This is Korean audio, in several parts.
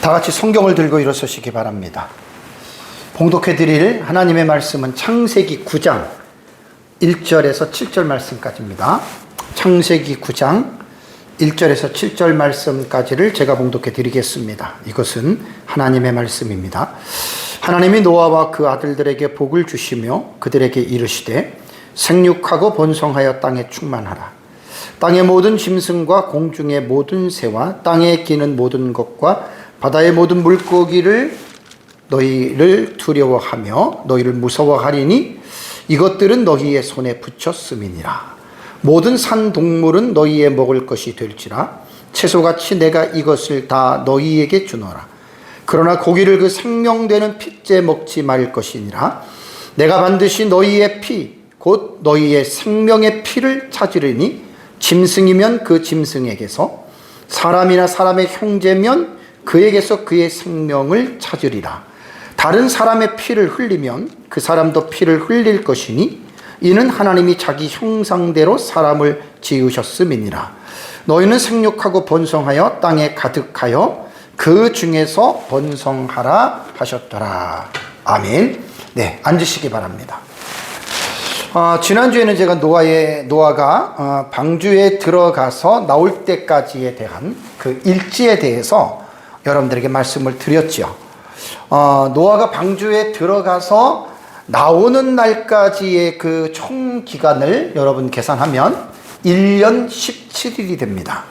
다 같이 성경을 들고 일어서시기 바랍니다. 봉독해 드릴 하나님의 말씀은 창세기 9장 1절에서 7절 말씀까지입니다. 창세기 9장 1절에서 7절 말씀까지를 제가 봉독해 드리겠습니다. 이것은 하나님의 말씀입니다. 하나님이 노아와 그 아들들에게 복을 주시며 그들에게 이르시되 생육하고 번성하여 땅에 충만하라. 땅의 모든 짐승과 공중의 모든 새와 땅에 기는 모든 것과 바다의 모든 물고기를 너희를 두려워하며 너희를 무서워하리니 이것들은 너희의 손에 붙였음이니라. 모든 산 동물은 너희의 먹을 것이 될지라. 채소같이 내가 이것을 다 너희에게 주노라. 그러나 고기를 그 생명되는 핏째 먹지 말 것이니라. 내가 반드시 너희의 피 곧 너희의 생명의 피를 찾으리니 짐승이면 그 짐승에게서 사람이나 사람의 형제면 그에게서 그의 생명을 찾으리라. 다른 사람의 피를 흘리면 그 사람도 피를 흘릴 것이니 이는 하나님이 자기 형상대로 사람을 지으셨음이니라. 너희는 생육하고 번성하여 땅에 가득하여 그 중에서 번성하라 하셨더라. 아멘. 네, 앉으시기 바랍니다. 지난주에는 제가 노아가 방주에 들어가서 나올 때까지에 대한 그 일지에 대해서 여러분들에게 말씀을 드렸죠. 노아가 방주에 들어가서 나오는 날까지의 그 총 기간을 여러분 계산하면 1년 17일이 됩니다.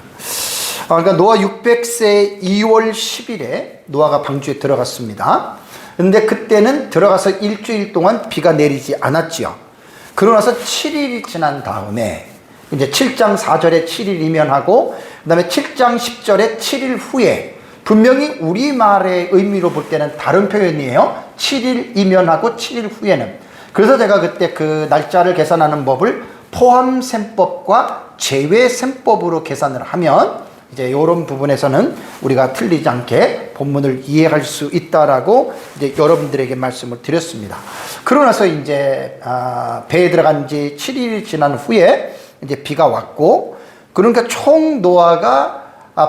그러니까 노아 600세 2월 10일에 노아가 방주에 들어갔습니다. 근데 그때는 들어가서 일주일 동안 비가 내리지 않았지요. 그러고 나서 7일이 지난 다음에 이제 7장 4절에 7일 이면하고 그 다음에 7장 10절에 7일 후에 분명히 우리말의 의미로 볼 때는 다른 표현이에요. 7일 이면하고 7일 후에는. 그래서 제가 그때 그 날짜를 계산하는 법을 포함셈법과 제외셈법으로 계산을 하면 이제 이런 부분에서는 우리가 틀리지 않게 본문을 이해할 수 있다라고 이제 여러분들에게 말씀을 드렸습니다. 그러고 나서 이제 배에 들어간 지 7일이 지난 후에 이제 비가 왔고, 그러니까 총 노아가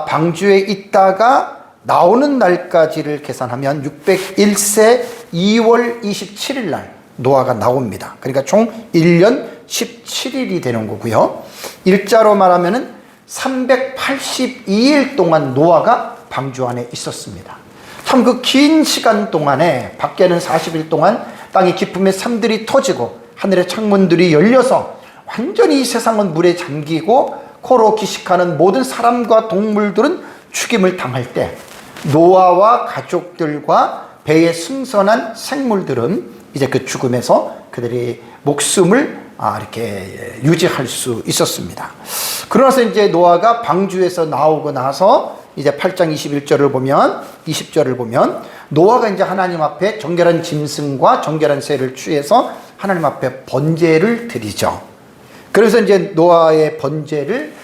방주에 있다가 나오는 날까지를 계산하면 601세 2월 27일 날 노아가 나옵니다. 그러니까 총 1년 17일이 되는 거고요. 일자로 말하면은 382일 동안 노아가 방주 안에 있었습니다. 참 그 긴 시간 동안에 밖에는 40일 동안 땅의 깊음에 산들이 터지고 하늘의 창문들이 열려서 완전히 이 세상은 물에 잠기고 코로 기식하는 모든 사람과 동물들은 죽임을 당할 때 노아와 가족들과 배에 승선한 생물들은 이제 그 죽음에서 그들이 목숨을 이렇게 유지할 수 있었습니다. 그러나서 이제 노아가 방주에서 나오고 나서 이제 8장 21절을 보면 20절을 보면 노아가 이제 하나님 앞에 정결한 짐승과 정결한 새를 취해서 하나님 앞에 번제를 드리죠. 그래서 이제 노아의 번제를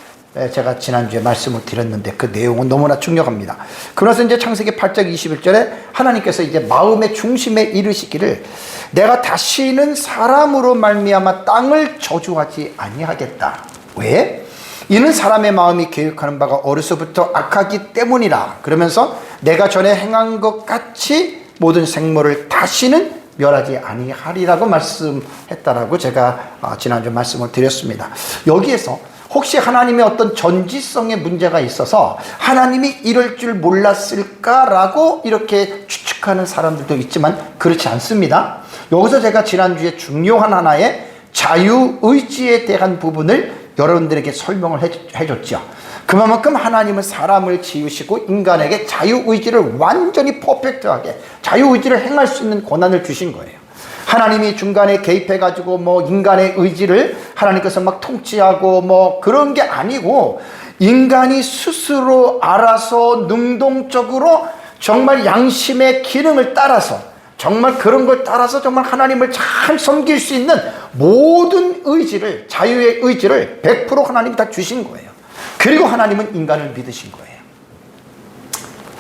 제가 지난주에 말씀을 드렸는데 그 내용은 너무나 중요합니다. 그래서 이제 창세기 8장 21절에 하나님께서 이제 마음의 중심에 이르시기를 내가 다시는 사람으로 말미암아 땅을 저주하지 아니하겠다. 왜? 이는 사람의 마음이 계획하는 바가 어려서부터 악하기 때문이라. 그러면서 내가 전에 행한 것 같이 모든 생물을 다시는 멸하지 아니하리라고 말씀했다라고 제가 지난주 말씀을 드렸습니다. 여기에서 혹시 하나님의 어떤 전지성의 문제가 있어서 하나님이 이럴 줄 몰랐을까라고 이렇게 추측하는 사람들도 있지만 그렇지 않습니다. 여기서 제가 지난주에 중요한 하나의 자유의지에 대한 부분을 여러분들에게 설명을 해줬죠. 그만큼 하나님은 사람을 지으시고 인간에게 자유의지를 완전히 퍼펙트하게 자유의지를 행할 수 있는 권한을 주신 거예요. 하나님이 중간에 개입해가지고 인간의 의지를 하나님께서 막 통치하고 그런 게 아니고 인간이 스스로 알아서 능동적으로 정말 양심의 기능을 따라서 정말 그런 걸 따라서 정말 하나님을 잘 섬길 수 있는 모든 의지를, 자유의 의지를 100% 하나님이 다 주신 거예요. 그리고 하나님은 인간을 믿으신 거예요.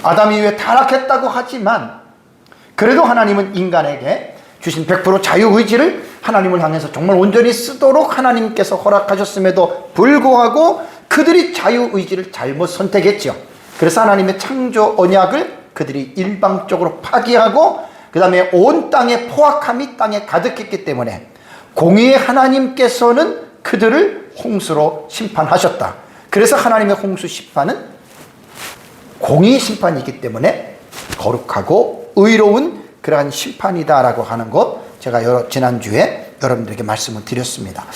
아담이 이후에 타락했다고 하지만 그래도 하나님은 인간에게 주신 100% 자유의지를 하나님을 향해서 정말 온전히 쓰도록 하나님께서 허락하셨음에도 불구하고 그들이 자유의지를 잘못 선택했죠. 그래서 하나님의 창조 언약을 그들이 일방적으로 파기하고 그 다음에 온 땅에 포악함이 땅에 가득했기 때문에 공의의 하나님께서는 그들을 홍수로 심판하셨다. 그래서 하나님의 홍수 심판은 공의의 심판이기 때문에 거룩하고 의로운 그러한 심판이다라고 하는 것, 제가 지난주에 여러분들에게 말씀을 드렸습니다.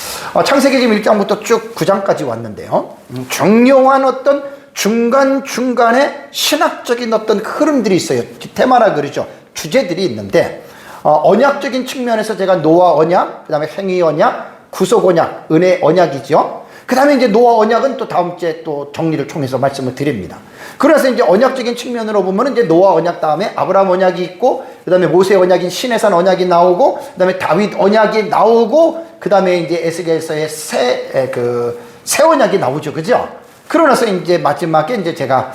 창세기 지금 1장부터 쭉 9장까지 왔는데요, 중요한 어떤 중간중간에 신학적인 어떤 흐름들이 있어요. 테마라 그러죠. 주제들이 있는데, 언약적인 측면에서 제가 노아 언약, 그 다음에 행위 언약, 구속 언약, 은혜 언약이죠. 그 다음에 이제 노아 언약은 또 다음 주에 또 정리를 통해서 말씀을 드립니다. 그래서 이제 언약적인 측면으로 보면 이제 노아 언약 다음에 아브라함 언약이 있고, 그 다음에 모세 언약인 시내산 언약이 나오고, 그 다음에 다윗 언약이 나오고, 그 다음에 이제 에스겔서의 새 언약이 나오죠. 그죠? 그러나서 이제 마지막에 이제 제가,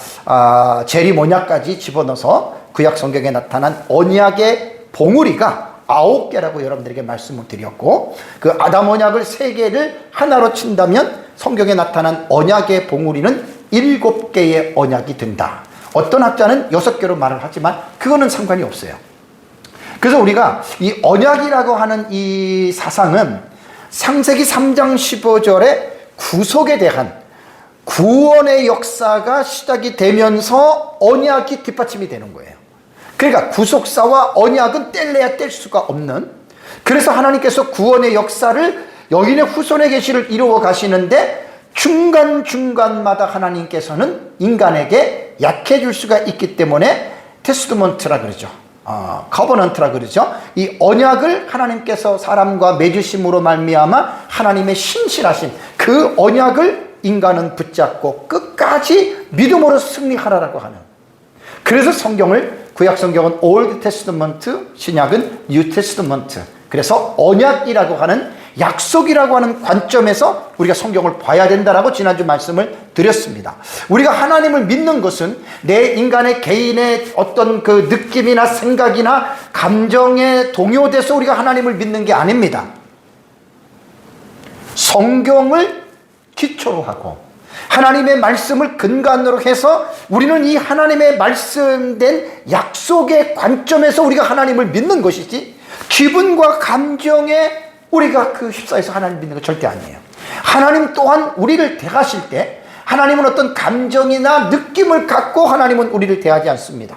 재림 언약까지 집어넣어서 구약 성경에 나타난 언약의 봉우리가 9개라고 여러분들에게 말씀을 드렸고, 그 아담 언약을 3개를 하나로 친다면 성경에 나타난 언약의 봉우리는 7개의 언약이 된다. 어떤 학자는 6개로 말을 하지만 그거는 상관이 없어요. 그래서 우리가 이 언약이라고 하는 이 사상은 창세기 3장 15절에 구속에 대한 구원의 역사가 시작이 되면서 언약이 뒷받침이 되는 거예요. 그러니까 구속사와 언약은 뗄래야 뗄 수가 없는, 그래서 하나님께서 구원의 역사를 여인의 후손의 계시를 이루어 가시는데 중간중간마다 하나님께서는 인간에게 약해질 수가 있기 때문에 테스트먼트라 그러죠. 커버넌트라 그러죠. 이 언약을 하나님께서 사람과 맺으심으로 말미암아 하나님의 신실하신 그 언약을 인간은 붙잡고 끝까지 믿음으로 승리하라라고 하는, 그래서 성경을 구약 성경은 올드 테스트먼트, 신약은 뉴 테스트먼트, 그래서 언약이라고 하는 약속이라고 하는 관점에서 우리가 성경을 봐야 된다라고 지난주 말씀을 드렸습니다. 우리가 하나님을 믿는 것은 내 인간의 개인의 어떤 그 느낌이나 생각이나 감정에 동요돼서 우리가 하나님을 믿는 게 아닙니다. 성경을 기초로 하고 하나님의 말씀을 근간으로 해서 우리는 이 하나님의 말씀된 약속의 관점에서 우리가 하나님을 믿는 것이지, 기분과 감정에 우리가 그 휩싸여서 하나님 믿는 거 절대 아니에요. 하나님 또한 우리를 대하실 때 하나님은 어떤 감정이나 느낌을 갖고 하나님은 우리를 대하지 않습니다.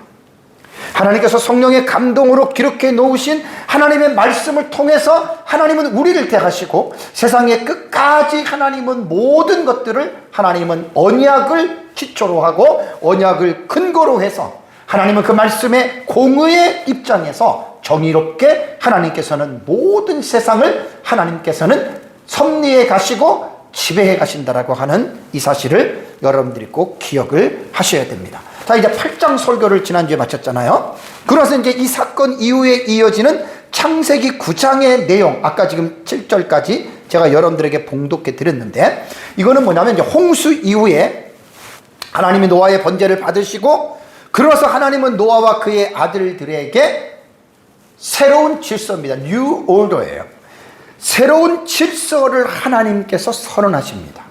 하나님께서 성령의 감동으로 기록해 놓으신 하나님의 말씀을 통해서 하나님은 우리를 대하시고, 세상의 끝까지 하나님은 모든 것들을 하나님은 언약을 기초로 하고 언약을 근거로 해서 하나님은 그 말씀의 공의의 입장에서 정의롭게 하나님께서는 모든 세상을 하나님께서는 섭리해 가시고 지배해 가신다라고 하는 이 사실을 여러분들이 꼭 기억을 하셔야 됩니다. 자, 이제 8장 설교를 지난주에 마쳤잖아요. 그래서 이제 이 사건 이후에 이어지는 창세기 9장의 내용, 아까 지금 7절까지 제가 여러분들에게 봉독해 드렸는데, 이거는 뭐냐면 이제 홍수 이후에 하나님이 노아의 번제를 받으시고, 그러서 하나님은 노아와 그의 아들들에게 새로운 질서입니다. New Order예요. 새로운 질서를 하나님께서 선언하십니다.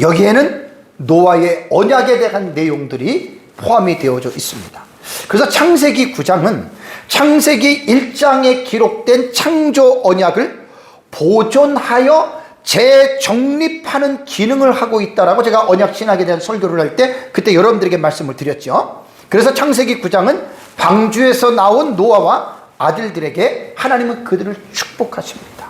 여기에는 노아의 언약에 대한 내용들이 포함이 되어져 있습니다. 그래서 창세기 9장은 창세기 1장에 기록된 창조 언약을 보존하여 재정립하는 기능을 하고 있다라고 제가 언약 신학에 대한 설교를 할 때 그때 여러분들에게 말씀을 드렸죠. 그래서 창세기 9장은 방주에서 나온 노아와 아들들에게 하나님은 그들을 축복하십니다.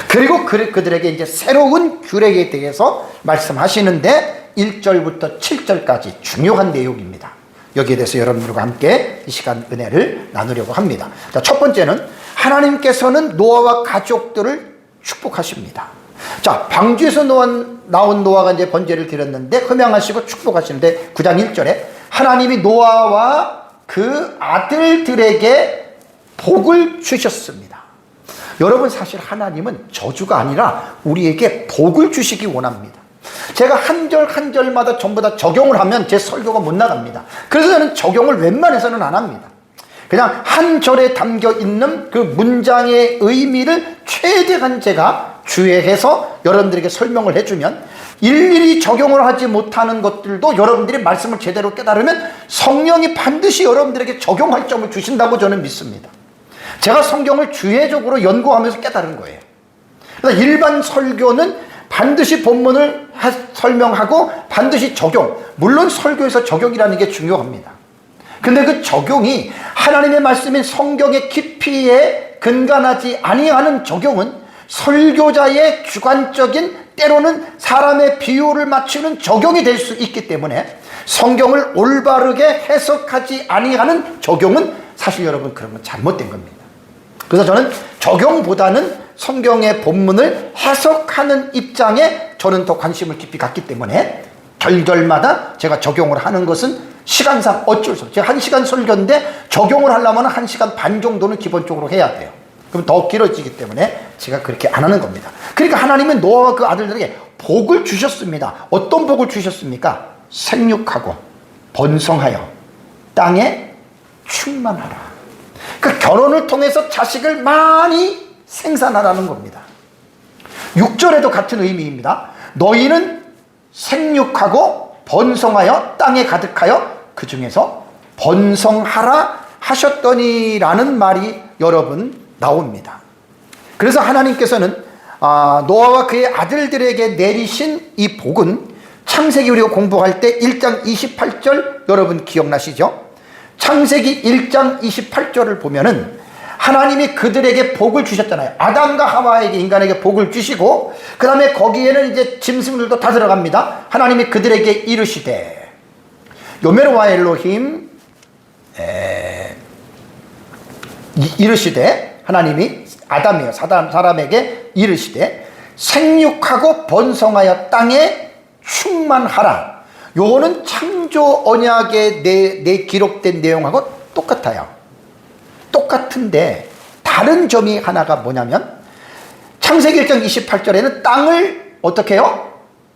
그리고 그들에게 이제 새로운 규례에 대해서 말씀하시는데 1절부터 7절까지 중요한 내용입니다. 여기에 대해서 여러분들과 함께 이 시간 은혜를 나누려고 합니다. 자, 첫 번째는 하나님께서는 노아와 가족들을 축복하십니다. 자, 방주에서 나온 노아가 이제 번제를 드렸는데 흠양하시고 축복하시는데 9장 1절에 하나님이 노아와 그 아들들에게 복을 주셨습니다. 여러분, 사실 하나님은 저주가 아니라 우리에게 복을 주시기 원합니다. 제가 한 절 한 절마다 전부 다 적용을 하면 제 설교가 못 나갑니다. 그래서 저는 적용을 웬만해서는 안 합니다. 그냥 한 절에 담겨 있는 그 문장의 의미를 최대한 제가 주의해서 여러분들에게 설명을 해주면, 일일이 적용을 하지 못하는 것들도 여러분들이 말씀을 제대로 깨달으면 성령이 반드시 여러분들에게 적용할 점을 주신다고 저는 믿습니다. 제가 성경을 주해적으로 연구하면서 깨달은 거예요. 그래서 일반 설교는 반드시 본문을 설명하고 반드시 적용, 물론 설교에서 적용이라는 게 중요합니다. 근데 그 적용이 하나님의 말씀인 성경의 깊이에 근간하지 아니하는 적용은 설교자의 주관적인, 때로는 사람의 비유를 맞추는 적용이 될 수 있기 때문에 성경을 올바르게 해석하지 아니하는 적용은 사실 여러분 그런 건 잘못된 겁니다. 그래서 저는 적용보다는 성경의 본문을 해석하는 입장에 저는 더 관심을 깊이 갖기 때문에 절절마다 제가 적용을 하는 것은 시간상 어쩔 수 없어요. 제가 1시간 설교인데 적용을 하려면 1시간 반 정도는 기본적으로 해야 돼요. 그럼 더 길어지기 때문에 제가 그렇게 안 하는 겁니다. 그러니까 하나님은 노아와 그 아들들에게 복을 주셨습니다. 어떤 복을 주셨습니까? 생육하고 번성하여 땅에 충만하라. 그 결혼을 통해서 자식을 많이 생산하라는 겁니다. 6절에도 같은 의미입니다. 너희는 생육하고 번성하여 땅에 가득하여 그 중에서 번성하라 하셨더니라는 말이 여러분 나옵니다. 그래서 하나님께서는 노아와 그의 아들들에게 내리신 이 복은 창세기 우리가 공부할 때 1장 28절 여러분 기억나시죠? 창세기 1장 28절을 보면은 하나님이 그들에게 복을 주셨잖아요. 아담과 하와에게, 인간에게 복을 주시고 그 다음에 거기에는 이제 짐승들도 다 들어갑니다. 하나님이 그들에게 이르시되 요메르와 엘로힘 이르시되, 하나님이 아담이요 사람에게 이르시되 생육하고 번성하여 땅에 충만하라. 요거는 창조 언약에 내 기록된 내용하고 똑같아요. 똑같은데 다른 점이 하나가 뭐냐면 창세기 1장 28절에는 땅을 어떻게 해요?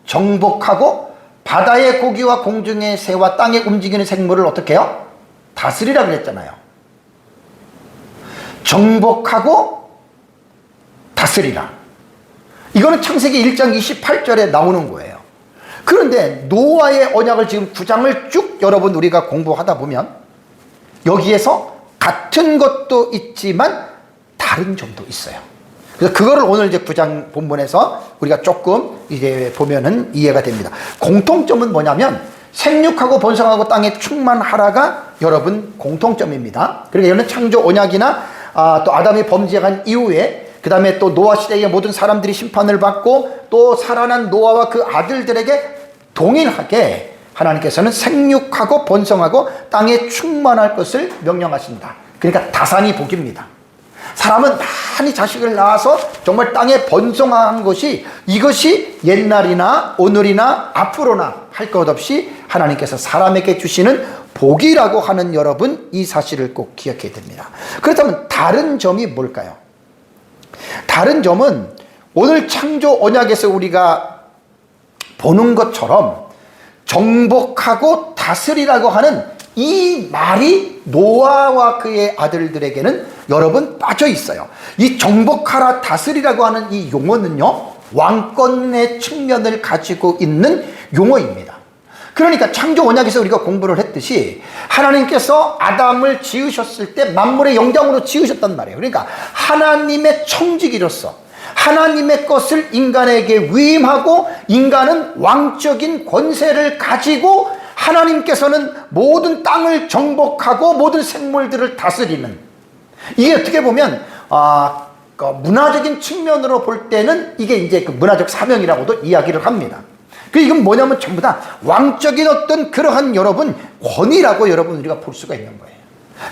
정복하고 바다의 고기와 공중의 새와 땅에 움직이는 생물을 어떻게 해요? 다스리라 그랬잖아요. 정복하고 다스리라. 이거는 창세기 1장 28절에 나오는 거예요. 그런데 노아의 언약을 지금 9장을 쭉 여러분 우리가 공부하다 보면 여기에서 같은 것도 있지만 다른 점도 있어요. 그래서 그거를 오늘 이제 9장 본문에서 우리가 조금 이제 보면은 이해가 됩니다. 공통점은 뭐냐면 생육하고 번성하고 땅에 충만하라가 여러분 공통점입니다. 그러니까 이거는 창조 언약이나 또 아담이 범죄한 이후에 그 다음에 또 노아 시대의 모든 사람들이 심판을 받고 또 살아난 노아와 그 아들들에게 동일하게 하나님께서는 생육하고 번성하고 땅에 충만할 것을 명령하신다. 그러니까 다산이 복입니다. 사람은 많이 자식을 낳아서 정말 땅에 번성한 것이, 이것이 옛날이나 오늘이나 앞으로나 할 것 없이 하나님께서 사람에게 주시는 복이라고 하는 여러분, 이 사실을 꼭 기억해야 됩니다. 그렇다면 다른 점이 뭘까요? 다른 점은 오늘 창조 언약에서 우리가 보는 것처럼 정복하고 다스리라고 하는 이 말이 노아와 그의 아들들에게는 여러분 빠져 있어요. 이 정복하라 다스리라고 하는 이 용어는요, 왕권의 측면을 가지고 있는 용어입니다. 그러니까 창조 언약에서 우리가 공부를 했듯이 하나님께서 아담을 지으셨을 때 만물의 영장으로 지으셨단 말이에요. 그러니까 하나님의 청지기로서 하나님의 것을 인간에게 위임하고 인간은 왕적인 권세를 가지고 하나님께서는 모든 땅을 정복하고 모든 생물들을 다스리는, 이게 어떻게 보면 문화적인 측면으로 볼 때는 이게 이제 그 문화적 사명이라고도 이야기를 합니다. 이건 뭐냐면 전부 다 왕적인 어떤 그러한 여러분 권위라고 여러분 우리가 볼 수가 있는 거예요.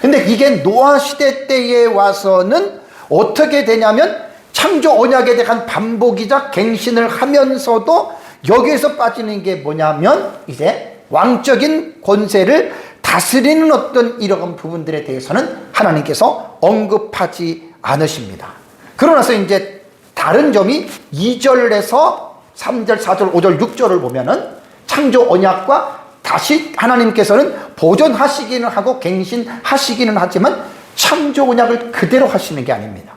근데 이게 노아 시대 때에 와서는 어떻게 되냐면 창조 언약에 대한 반복이자 갱신을 하면서도 여기에서 빠지는 게 뭐냐면 이제 왕적인 권세를 다스리는 어떤 이러한 부분들에 대해서는 하나님께서 언급하지 않으십니다. 그러나서 이제 다른 점이 2절에서 3절, 4절, 5절, 6절을 보면은 창조 언약과 다시 하나님께서는 보존하시기는 하고 갱신하시기는 하지만 창조 언약을 그대로 하시는 게 아닙니다.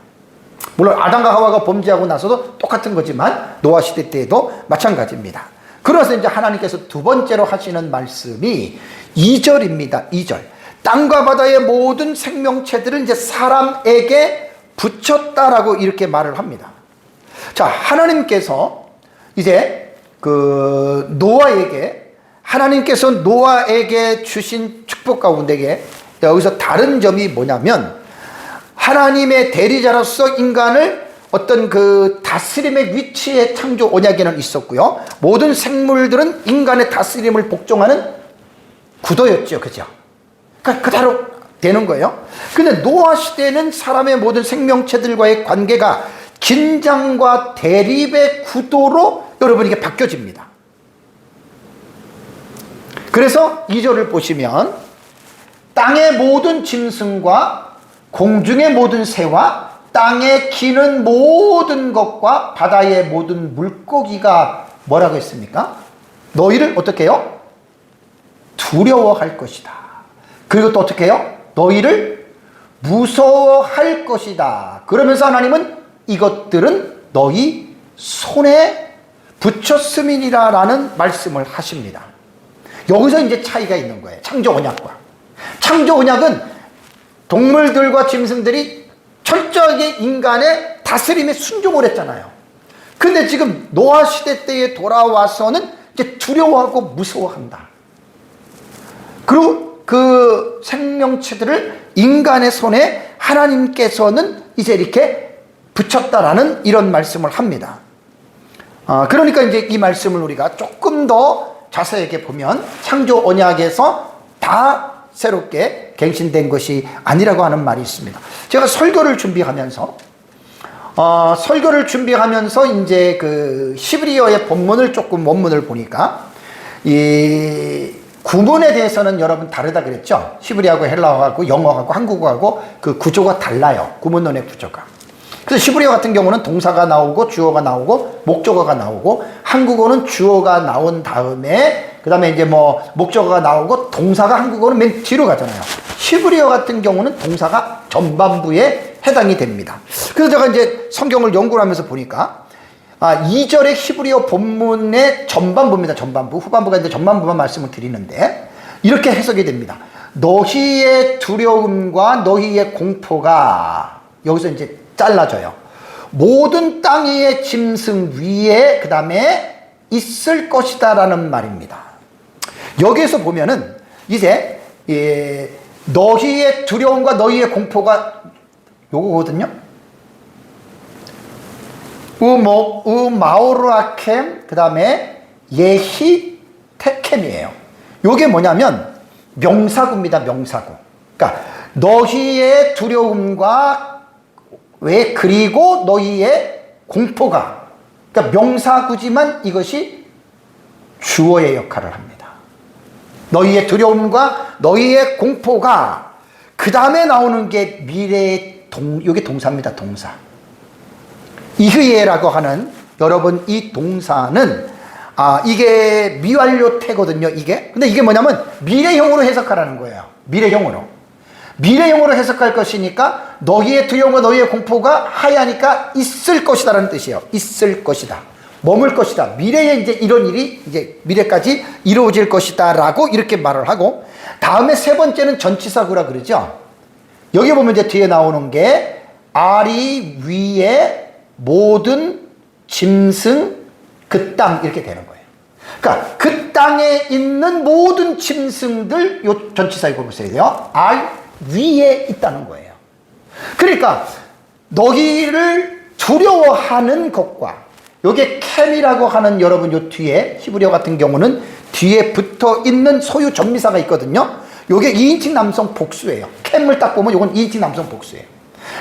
물론 아담과 하와가 범죄하고 나서도 똑같은 거지만 노아 시대 때에도 마찬가지입니다. 그래서 이제 하나님께서 두 번째로 하시는 말씀이 2절입니다. 2절. 땅과 바다의 모든 생명체들을 이제 사람에게 붙였다라고 이렇게 말을 합니다. 자, 하나님께서 이제 하나님께서 노아에게 주신 축복 가운데 여기서 다른 점이 뭐냐면, 하나님의 대리자로서 인간을 어떤 다스림의 위치에 창조 언약에는 있었고요. 모든 생물들은 인간의 다스림을 복종하는 구도였죠. 그죠? 그러니까 그대로 되는 거예요. 근데 노아 시대에는 사람의 모든 생명체들과의 관계가 긴장과 대립의 구도로 여러분 이게 바뀌어집니다. 그래서 2절을 보시면 땅의 모든 짐승과 공중의 모든 새와 땅에 기는 모든 것과 바다의 모든 물고기가 뭐라고 했습니까? 너희를 어떻게 해요? 두려워할 것이다. 그리고 또 어떻게 해요? 너희를 무서워할 것이다. 그러면서 하나님은 이것들은 너희 손에 붙였음이니라 라는 말씀을 하십니다. 여기서 이제 차이가 있는 거예요. 창조 언약과. 창조 언약은 동물들과 짐승들이 철저하게 인간의 다스림에 순종을 했잖아요. 근데 지금 노아 시대 때에 돌아와서는 이제 두려워하고 무서워한다. 그리고 그 생명체들을 인간의 손에 하나님께서는 이제 이렇게 붙였다라는 이런 말씀을 합니다. 그러니까 이제 이 말씀을 우리가 조금 더 자세하게 보면 창조 언약에서 다 새롭게 갱신된 것이 아니라고 하는 말이 있습니다. 제가 설교를 준비하면서 이제 히브리어의 본문을 조금 원문을 보니까 이 구문에 대해서는 여러분 다르다 그랬죠? 히브리어하고 헬라어하고 영어하고 한국어하고 그 구조가 달라요. 구문론의 구조가. 그래서 히브리어 같은 경우는 동사가 나오고 주어가 나오고 목적어가 나오고, 한국어는 주어가 나온 다음에 그 다음에 이제 목적어가 나오고 동사가 한국어는 맨 뒤로 가잖아요. 히브리어 같은 경우는 동사가 전반부에 해당이 됩니다. 그래서 제가 이제 성경을 연구를 하면서 보니까 2절의 히브리어 본문의 전반부입니다. 전반부. 후반부가 이제 전반부만 말씀을 드리는데 이렇게 해석이 됩니다. 너희의 두려움과 너희의 공포가 여기서 이제 잘라져요. 모든 땅 위의 짐승 위에 그 다음에 있을 것이다 라는 말입니다. 여기에서 보면은 이제 너희의 두려움과 너희의 공포가 요거거든요. 마오르아켐 그 다음에 예히 테켐이에요. 요게 뭐냐면 명사구입니다. 명사구. 그러니까 너희의 두려움과 그리고 너희의 공포가, 그러니까 명사구지만 이것이 주어의 역할을 합니다. 너희의 두려움과 너희의 공포가, 그 다음에 나오는 게 미래의 이게 동사입니다. 동사. 이흐예라고 하는 여러분 이 동사는 이게 미완료태거든요. 이게. 근데 이게 뭐냐면 미래형으로 해석하라는 거예요. 미래형으로 해석할 것이니까 너희의 두려움과 너희의 공포가 하야니까 있을 것이다라는 뜻이에요. 있을 것이다. 머물 것이다. 미래에 이제 이런 일이 이제 미래까지 이루어질 것이다라고 이렇게 말을 하고, 다음에 세 번째는 전치사구라 그러죠. 여기 보면 이제 뒤에 나오는 게 아리 위에 모든 짐승 그 땅 이렇게 되는 거예요. 그러니까 그 땅에 있는 모든 짐승들 요 전치사에 보셔야 돼요. 알 위에 있다는 거예요. 그러니까 너희를 두려워하는 것과 요게 캠이라고 하는 여러분 요 뒤에 히브리어 같은 경우는 뒤에 붙어 있는 소유 전미사가 있거든요. 요게 2인칭 남성 복수예요. 캠을 딱 보면 요건 2인칭 남성 복수예요.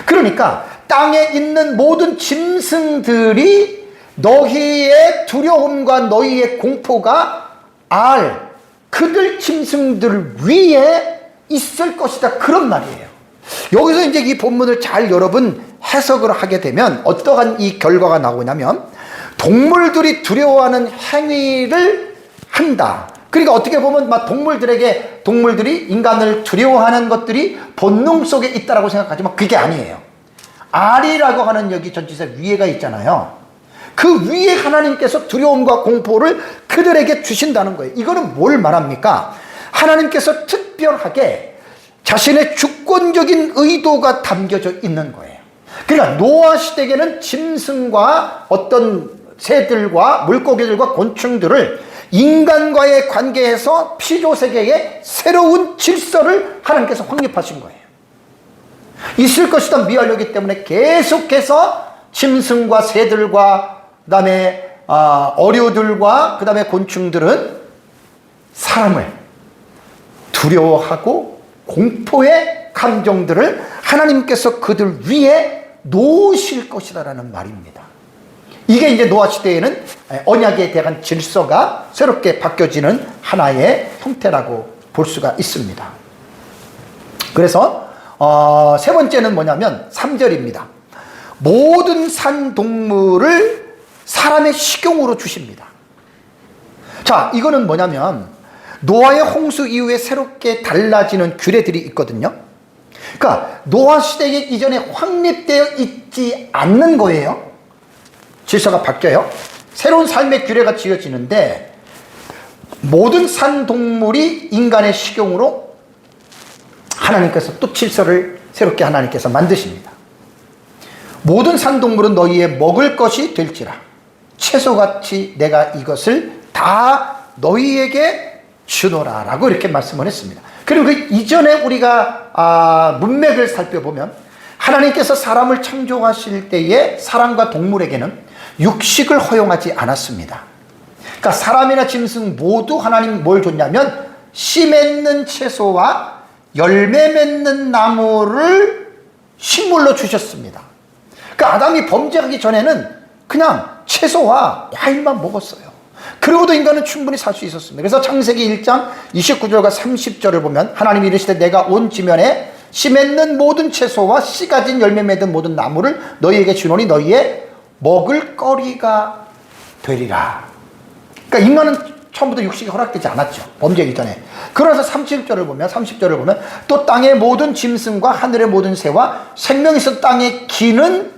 그러니까 땅에 있는 모든 짐승들이 너희의 두려움과 너희의 공포가 그들 짐승들 위에 있을 것이다. 그런 말이에요. 여기서 이제 이 본문을 잘 여러분 해석을 하게 되면 어떠한 이 결과가 나오냐면, 동물들이 두려워하는 행위를 한다. 그러니까 어떻게 보면 동물들이 인간을 두려워하는 것들이 본능 속에 있다라고 생각하지만 그게 아니에요. 알이라고 하는 여기 전치사 위에가 있잖아요. 그 위에 하나님께서 두려움과 공포를 그들에게 주신다는 거예요. 이거는 뭘 말합니까? 하나님께서 특별하게 자신의 주권적인 의도가 담겨져 있는 거예요. 그러니까 노아 시대에는 짐승과 어떤 새들과 물고기들과 곤충들을 인간과의 관계에서 피조세계에 새로운 질서를 하나님께서 확립하신 거예요. 있을 것이다 미하려기 때문에 계속해서 짐승과 새들과 그 다음에 어류들과 그 다음에 곤충들은 사람을 두려워하고 공포의 감정들을 하나님께서 그들 위에 놓으실 것이다라는 말입니다. 이게 이제 노아 시대에는 언약에 대한 질서가 새롭게 바뀌어지는 하나의 형태라고 볼 수가 있습니다. 그래서 세 번째는 뭐냐면 3절입니다. 모든 산 동물을 사람의 식용으로 주십니다. 자, 이거는 뭐냐면 노아의 홍수 이후에 새롭게 달라지는 규례들이 있거든요. 그러니까 노아 시대 이전에 확립되어 있지 않는 거예요. 질서가 바뀌어요. 새로운 삶의 규례가 지어지는데 모든 산 동물이 인간의 식용으로 하나님께서 또 질서를 새롭게 하나님께서 만드십니다. 모든 산 동물은 너희의 먹을 것이 될지라 채소같이 내가 이것을 다 너희에게 주노라 라고 이렇게 말씀을 했습니다. 그리고 그 이전에 우리가 문맥을 살펴보면 하나님께서 사람을 창조하실 때에 사람과 동물에게는 육식을 허용하지 않았습니다. 그러니까 사람이나 짐승 모두 하나님 뭘 줬냐면 씨 맺는 채소와 열매 맺는 나무를 식물로 주셨습니다. 그러니까 아담이 범죄하기 전에는 그냥 채소와 과일만 먹었어요. 그러고도 인간은 충분히 살 수 있었습니다. 그래서 창세기 1장 29절과 30절을 보면 하나님이 이르시되 내가 온 지면에 씨 맺는 모든 채소와 씨 가진 열매 맺은 모든 나무를 너희에게 주노니 너희의 먹을 거리가 되리라. 그러니까 인간은 처음부터 육식이 허락되지 않았죠. 범죄이기 전에. 그래서 30절을 보면 또 땅의 모든 짐승과 하늘의 모든 새와 생명이 있어 땅에 기는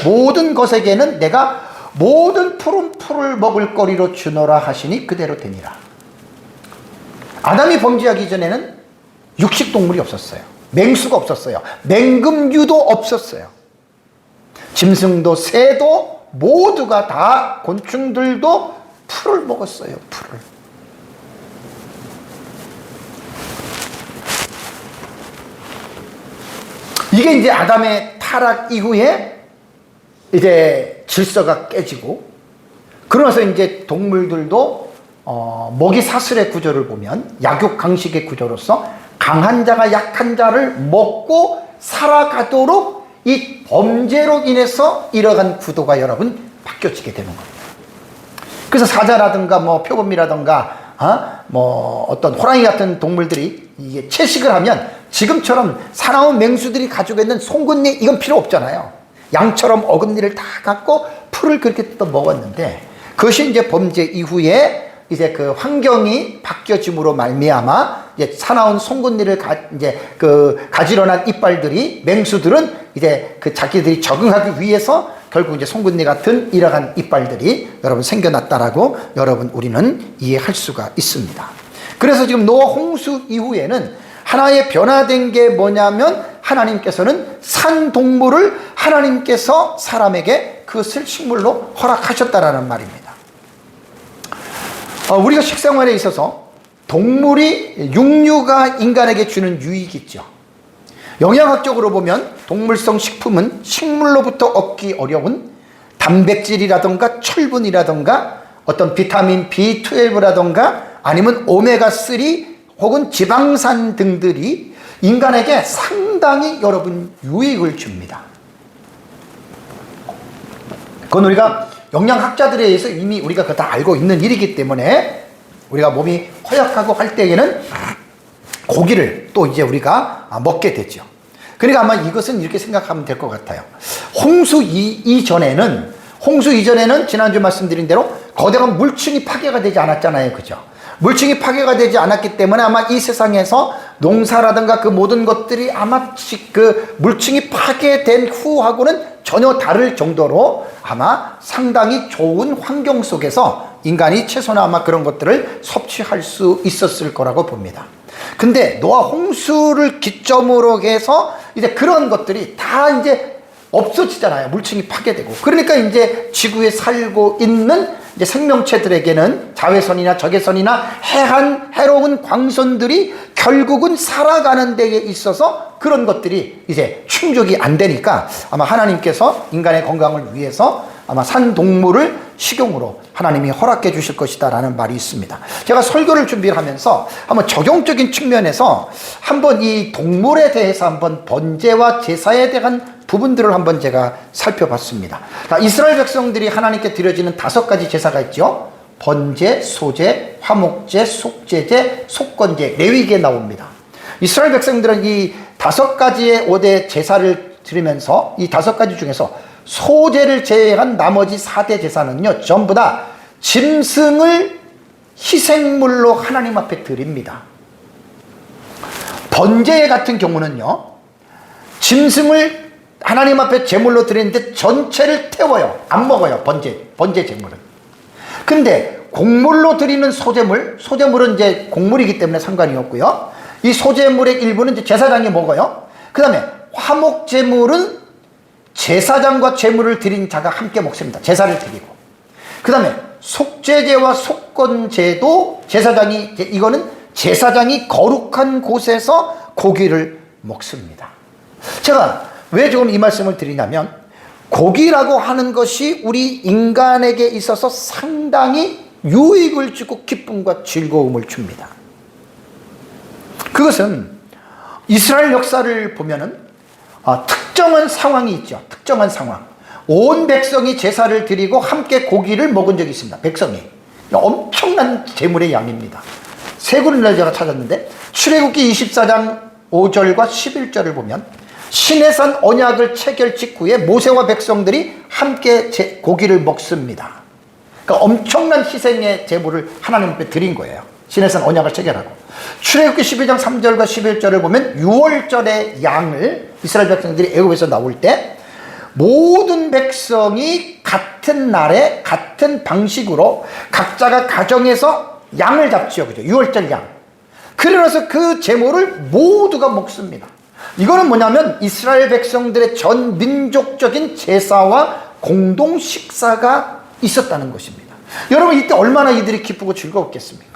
모든 것에게는 내가 모든 푸른 풀을 먹을 거리로 주노라 하시니 그대로 되니라. 아담이 범죄하기 전에는 육식 동물이 없었어요. 맹수가 없었어요. 맹금류도 없었어요. 짐승도 새도 모두가 다 곤충들도 풀을 먹었어요. 풀을. 이게 이제 아담의 타락 이후에 이제 질서가 깨지고 그러면서 이제 동물들도 먹이 사슬의 구조를 보면 약육강식의 구조로서 강한 자가 약한 자를 먹고 살아가도록 이 범죄로 인해서 이러한 구도가 여러분 바뀌어지게 되는 겁니다. 그래서 사자라든가 뭐 표범이라든가 뭐 어떤 호랑이 같은 동물들이 이게 채식을 하면 지금처럼 사나운 맹수들이 가지고 있는 송곳니 이건 필요 없잖아요. 양처럼 어금니를 다 갖고 풀을 그렇게 뜯어 먹었는데 그것이 이제 범죄 이후에 이제 그 환경이 바뀌어짐으로 말미암아 이제 사나운 송곳니를 가지런한 이빨들이 맹수들은 이제 그 자기들이 적응하기 위해서 결국 이제 송곳니 같은 이러한 이빨들이 여러분 생겨났다라고 여러분 우리는 이해할 수가 있습니다. 그래서 지금 노아 홍수 이후에는 하나의 변화된 게 뭐냐면 하나님께서는 산 동물을 하나님께서 사람에게 그것을 식물로 허락하셨다라는 말입니다. 우리가 식생활에 있어서 동물이 육류가 인간에게 주는 유익이 있죠. 영양학적으로 보면 동물성 식품은 식물로부터 얻기 어려운 단백질이라던가 철분이라던가 어떤 비타민 B12라던가 아니면 오메가3 혹은 지방산 등들이 인간에게 상당히 여러분 유익을 줍니다. 그건 우리가 영양학자들에 의해서 이미 우리가 그거 다 알고 있는 일이기 때문에 우리가 몸이 허약하고 할 때에는 고기를 또 이제 우리가 먹게 되죠. 그러니까 아마 이것은 이렇게 생각하면 될 것 같아요. 홍수 이전에는 지난주 말씀드린 대로 거대한 물층이 파괴가 되지 않았잖아요. 그죠? 물층이 파괴가 되지 않았기 때문에 아마 이 세상에서 농사라든가 그 모든 것들이 아마 그 물층이 파괴된 후하고는 전혀 다를 정도로 아마 상당히 좋은 환경 속에서 인간이 채소나 아마 그런 것들을 섭취할 수 있었을 거라고 봅니다. 근데 노아 홍수를 기점으로 해서 이제 그런 것들이 다 이제 없어지잖아요. 물층이 파괴되고. 그러니까 이제 지구에 살고 있는 이제 생명체들에게는 자외선이나 적외선이나 해로운 광선들이 결국은 살아가는 데에 있어서 그런 것들이 이제 충족이 안 되니까 아마 하나님께서 인간의 건강을 위해서 아마 산동물을 식용으로 하나님이 허락해 주실 것이다 라는 말이 있습니다. 제가 설교를 준비를 하면서 한번 적용적인 측면에서 한번 이 동물에 대해서 한번 번제와 제사에 대한 부분들을 한번 제가 살펴봤습니다. 이스라엘 백성들이 하나님께 드려지는 5가지 제사가 있죠. 번제, 소제, 화목제, 속죄제, 속건제, 레위기에 나옵니다. 이스라엘 백성들은 이 5가지의 5대 제사를 드리면서 이 5가지 중에서 소제를 제외한 나머지 4대 제사는요, 전부 다 짐승을 희생물로 하나님 앞에 드립니다. 번제 같은 경우는요, 짐승을 하나님 앞에 제물로 드리는데 전체를 태워요. 안 먹어요. 번제 제물은. 근데 곡물로 드리는 소제물은 이제 곡물이기 때문에 상관이 없고요. 이 소제물의 일부는 이제 제사장이 먹어요. 그 다음에 화목제물은 제사장과 제물을 드린 자가 함께 먹습니다. 제사를 드리고. 그 다음에 속죄제와 속건제도 이거는 제사장이 거룩한 곳에서 고기를 먹습니다. 제가 왜 지금 이 말씀을 드리냐면, 고기라고 하는 것이 우리 인간에게 있어서 상당히 유익을 주고 기쁨과 즐거움을 줍니다. 그것은 이스라엘 역사를 보면은 특정한 상황이 있죠. 특정한 상황. 온 백성이 제사를 드리고 함께 고기를 먹은 적이 있습니다. 백성이. 엄청난 제물의 양입니다. 세 군데를 제가 찾았는데, 출애굽기 24장 5절과 11절을 보면 시내산 언약을 체결 직후에 모세와 백성들이 함께 고기를 먹습니다. 그러니까 엄청난 희생의 제물을 하나님 앞에 드린 거예요. 시내산 언약을 체결하고. 출애굽기 12장 3절과 11절을 보면 6월절의 양을 이스라엘 백성들이 애굽에서 나올 때 모든 백성이 같은 날에 같은 방식으로 각자가 가정에서 양을 잡지요. 그죠? 6월절 양. 그러면서 그 제물을 모두가 먹습니다. 이거는 뭐냐면 이스라엘 백성들의 전 민족적인 제사와 공동 식사가 있었다는 것입니다. 여러분, 이때 얼마나 이들이 기쁘고 즐거웠겠습니까?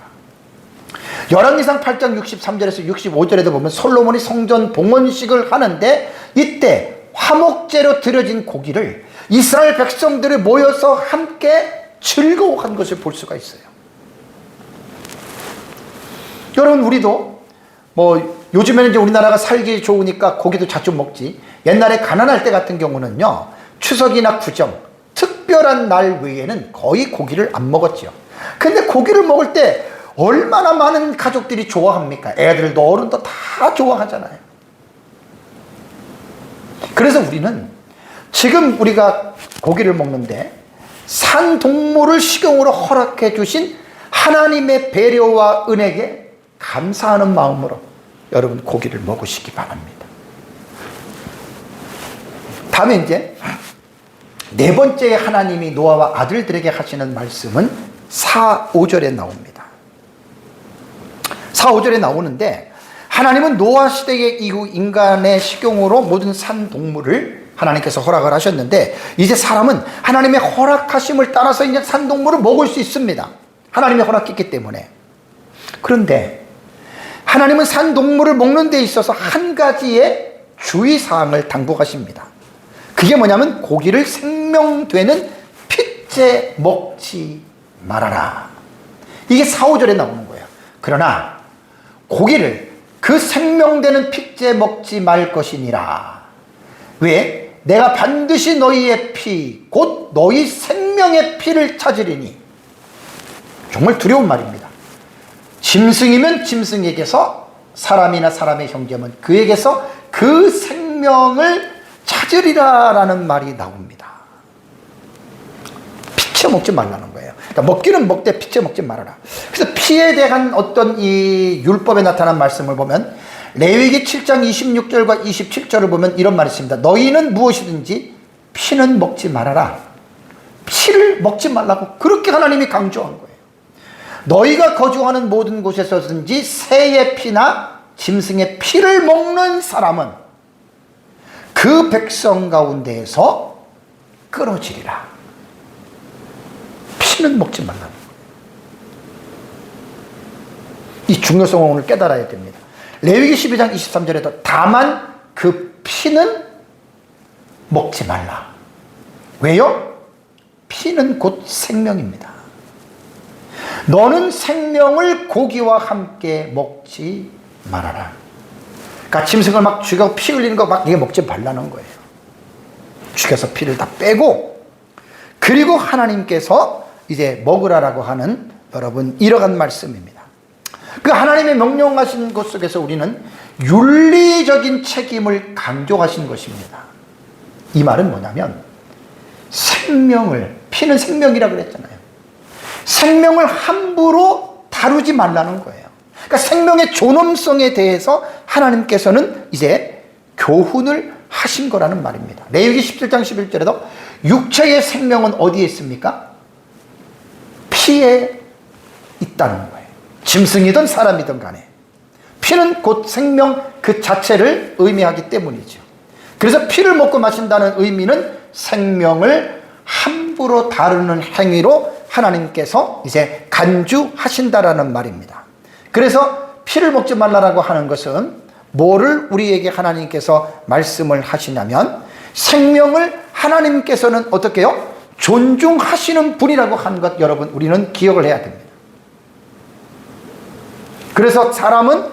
열왕기상 8장 63절에서 65절에도 보면 솔로몬이 성전 봉헌식을 하는데 이때 화목제로 드려진 고기를 이스라엘 백성들이 모여서 함께 즐거워한 것을 볼 수가 있어요. 여러분, 우리도 요즘에는 이제 우리나라가 살기 좋으니까 고기도 자주 먹지. 옛날에 가난할 때 같은 경우는요, 추석이나 구정, 특별한 날 외에는 거의 고기를 안 먹었죠. 근데 고기를 먹을 때 얼마나 많은 가족들이 좋아합니까? 애들도 어른도 다 좋아하잖아요. 그래서 우리는 지금 우리가 고기를 먹는데 산 동물을 식용으로 허락해 주신 하나님의 배려와 은혜에 감사하는 마음으로 여러분 고기를 먹으시기 바랍니다. 다음에 이제 네 번째 하나님이 노아와 아들들에게 하시는 말씀은 4, 5절에 나옵니다. 4, 5절에 나오는데, 하나님은 노아 시대의 이후 인간의 식용으로 모든 산 동물을 하나님께서 허락을 하셨는데, 이제 사람은 하나님의 허락하심을 따라서 이제 산 동물을 먹을 수 있습니다. 하나님의 허락했기 때문에. 그런데 하나님은 산 동물을 먹는 데 있어서 한 가지의 주의사항을 당부하십니다. 그게 뭐냐면 고기를 생명되는 핏째 먹지 말아라. 이게 4, 5절에 나오는 거예요. 그러나 고기를 그 생명되는 핏째 먹지 말 것이니라. 왜? 내가 반드시 너희의 피, 곧 너희 생명의 피를 찾으리니. 정말 두려운 말입니다. 짐승이면 짐승에게서, 사람이나 사람의 형제면 그에게서 그 생명을 찾으리라 라는 말이 나옵니다. 피채 먹지 말라는 거예요. 그러니까 먹기는 먹되 피채 먹지 말아라. 그래서 피에 대한 어떤 이 율법에 나타난 말씀을 보면 레위기 7장 26절과 27절을 보면 이런 말이 있습니다. 너희는 무엇이든지 피는 먹지 말아라. 피를 먹지 말라고 그렇게 하나님이 강조한 거예요. 너희가 거주하는 모든 곳에서든지 새의 피나 짐승의 피를 먹는 사람은 그 백성 가운데에서 끊어지리라. 피는 먹지 말라는 거예요. 이 중요성을 오늘 깨달아야 됩니다. 레위기 12장 23절에도 다만 그 피는 먹지 말라. 왜요? 피는 곧 생명입니다. 너는 생명을 고기와 함께 먹지 말아라. 그러니까 짐승을 막 죽여 피 흘리는 거 막 이게 먹지 말라는 거예요. 죽여서 피를 다 빼고, 그리고 하나님께서 이제 먹으라라고 하는, 여러분, 이러한 말씀입니다. 그 하나님의 명령하신 것 속에서 우리는 윤리적인 책임을 강조하신 것입니다. 이 말은 뭐냐면 피는 생명이라고 그랬잖아요. 생명을 함부로 다루지 말라는 거예요. 그러니까 생명의 존엄성에 대해서 하나님께서는 이제 교훈을 하신 거라는 말입니다. 레위기 17장 11절에도 육체의 생명은 어디에 있습니까? 피에 있다는 거예요. 짐승이든 사람이든 간에 피는 곧 생명 그 자체를 의미하기 때문이죠. 그래서 피를 먹고 마신다는 의미는 생명을 함부로 다루는 행위로 하나님께서 이제 간주하신다라는 말입니다. 그래서 피를 먹지 말라라고 하는 것은 뭐를 우리에게 하나님께서 말씀을 하시냐면 생명을 하나님께서는 어떻게 해요? 존중하시는 분이라고 하는 것, 여러분, 우리는 기억을 해야 됩니다. 그래서 사람은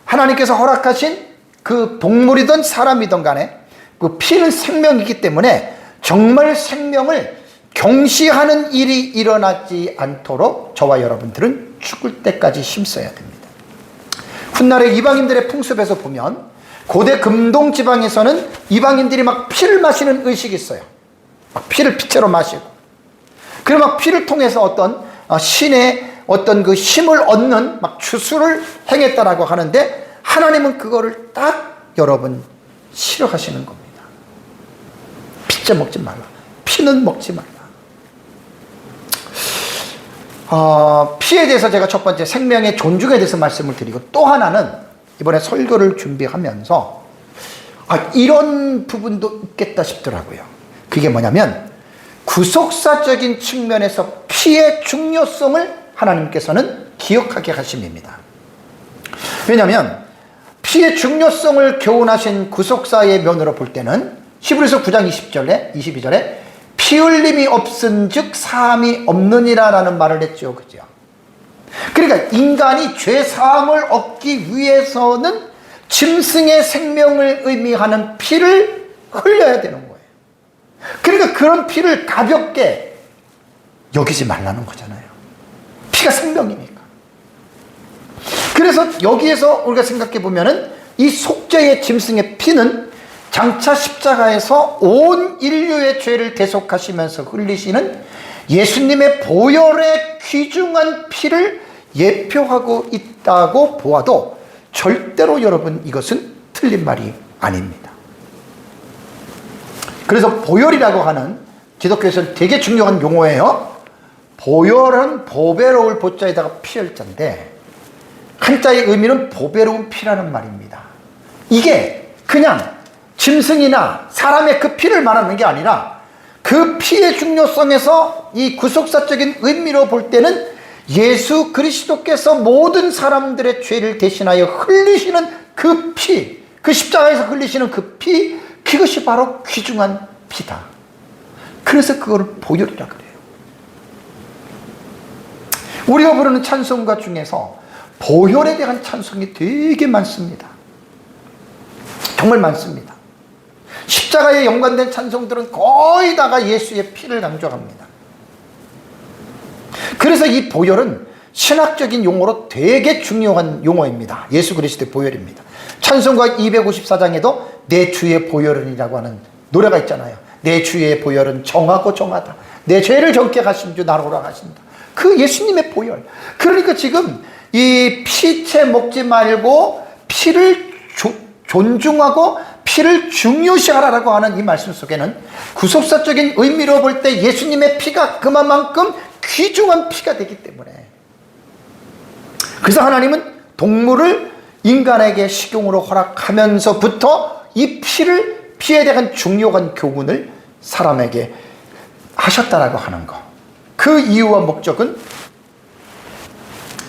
하나님께서 허락하신 그 동물이든 사람이든 간에 그 피는 생명이기 때문에 정말 생명을 경시하는 일이 일어나지 않도록 저와 여러분들은 죽을 때까지 힘써야 됩니다. 훗날에 이방인들의 풍습에서 보면 고대 금동 지방에서는 이방인들이 막 피를 마시는 의식이 있어요. 막 피를 피채로 마시고, 그리고 막 피를 통해서 어떤 신의 어떤 그 힘을 얻는 막 추수를 행했다라고 하는데, 하나님은 그거를 딱 여러분 싫어하시는 겁니다. 피째 먹지 말라. 피는 먹지 말라. 피에 대해서 제가 첫 번째 생명의 존중에 대해서 말씀을 드리고, 또 하나는 이번에 설교를 준비하면서 이런 부분도 있겠다 싶더라고요. 그게 뭐냐면 구속사적인 측면에서 피의 중요성을 하나님께서는 기억하게 하심입니다. 왜냐하면 피의 중요성을 교훈하신 구속사의 면으로 볼 때는 히브리서 9장 22절에 피 흘림이 없은즉 사함이 없느니라 라는 말을 했죠. 그죠? 그러니까 인간이 죄 사함을 얻기 위해서는 짐승의 생명을 의미하는 피를 흘려야 되는 거예요. 그러니까 그런 피를 가볍게 여기지 말라는 거잖아요. 피가 생명이니까. 그래서 여기에서 우리가 생각해 보면은 이 속죄의 짐승의 피는 장차 십자가에서 온 인류의 죄를 대속하시면서 흘리시는 예수님의 보혈의 귀중한 피를 예표하고 있다고 보아도 절대로 여러분 이것은 틀린 말이 아닙니다. 그래서 보혈이라고 하는 기독교에서는 되게 중요한 용어예요. 보혈은 보배로울 보자에다가 피혈자인데 한자의 의미는 보배로운 피라는 말입니다. 이게 그냥 짐승이나 사람의 그 피를 말하는 게 아니라 그 피의 중요성에서 이 구속사적인 의미로 볼 때는 예수 그리스도께서 모든 사람들의 죄를 대신하여 흘리시는 그 피, 그 십자가에서 흘리시는 그 피, 그것이 바로 귀중한 피다. 그래서 그걸 보혈이라 그래요. 우리가 부르는 찬송가 중에서 보혈에 대한 찬송이 되게 많습니다. 정말 많습니다. 십자가에 연관된 찬송들은 거의 다가 예수의 피를 강조합니다. 그래서 이 보혈은 신학적인 용어로 되게 중요한 용어입니다. 예수 그리스도의 보혈입니다. 찬송가 254장에도 내 주의 보혈은이라고 하는 노래가 있잖아요. 내 주의 보혈은 정하고 정하다. 내 죄를 정케 하신 주 나로 오라하신다. 그 예수님의 보혈. 그러니까 지금 이 피채 먹지 말고 피를 존중하고 피를 중요시하라고 하는 이 말씀 속에는 구속사적인 의미로 볼 때 예수님의 피가 그만큼 귀중한 피가 되기 때문에, 그래서 하나님은 동물을 인간에게 식용으로 허락하면서부터 이 피에 대한 중요한 교훈을 사람에게 하셨다라고 하는 것, 그 이유와 목적은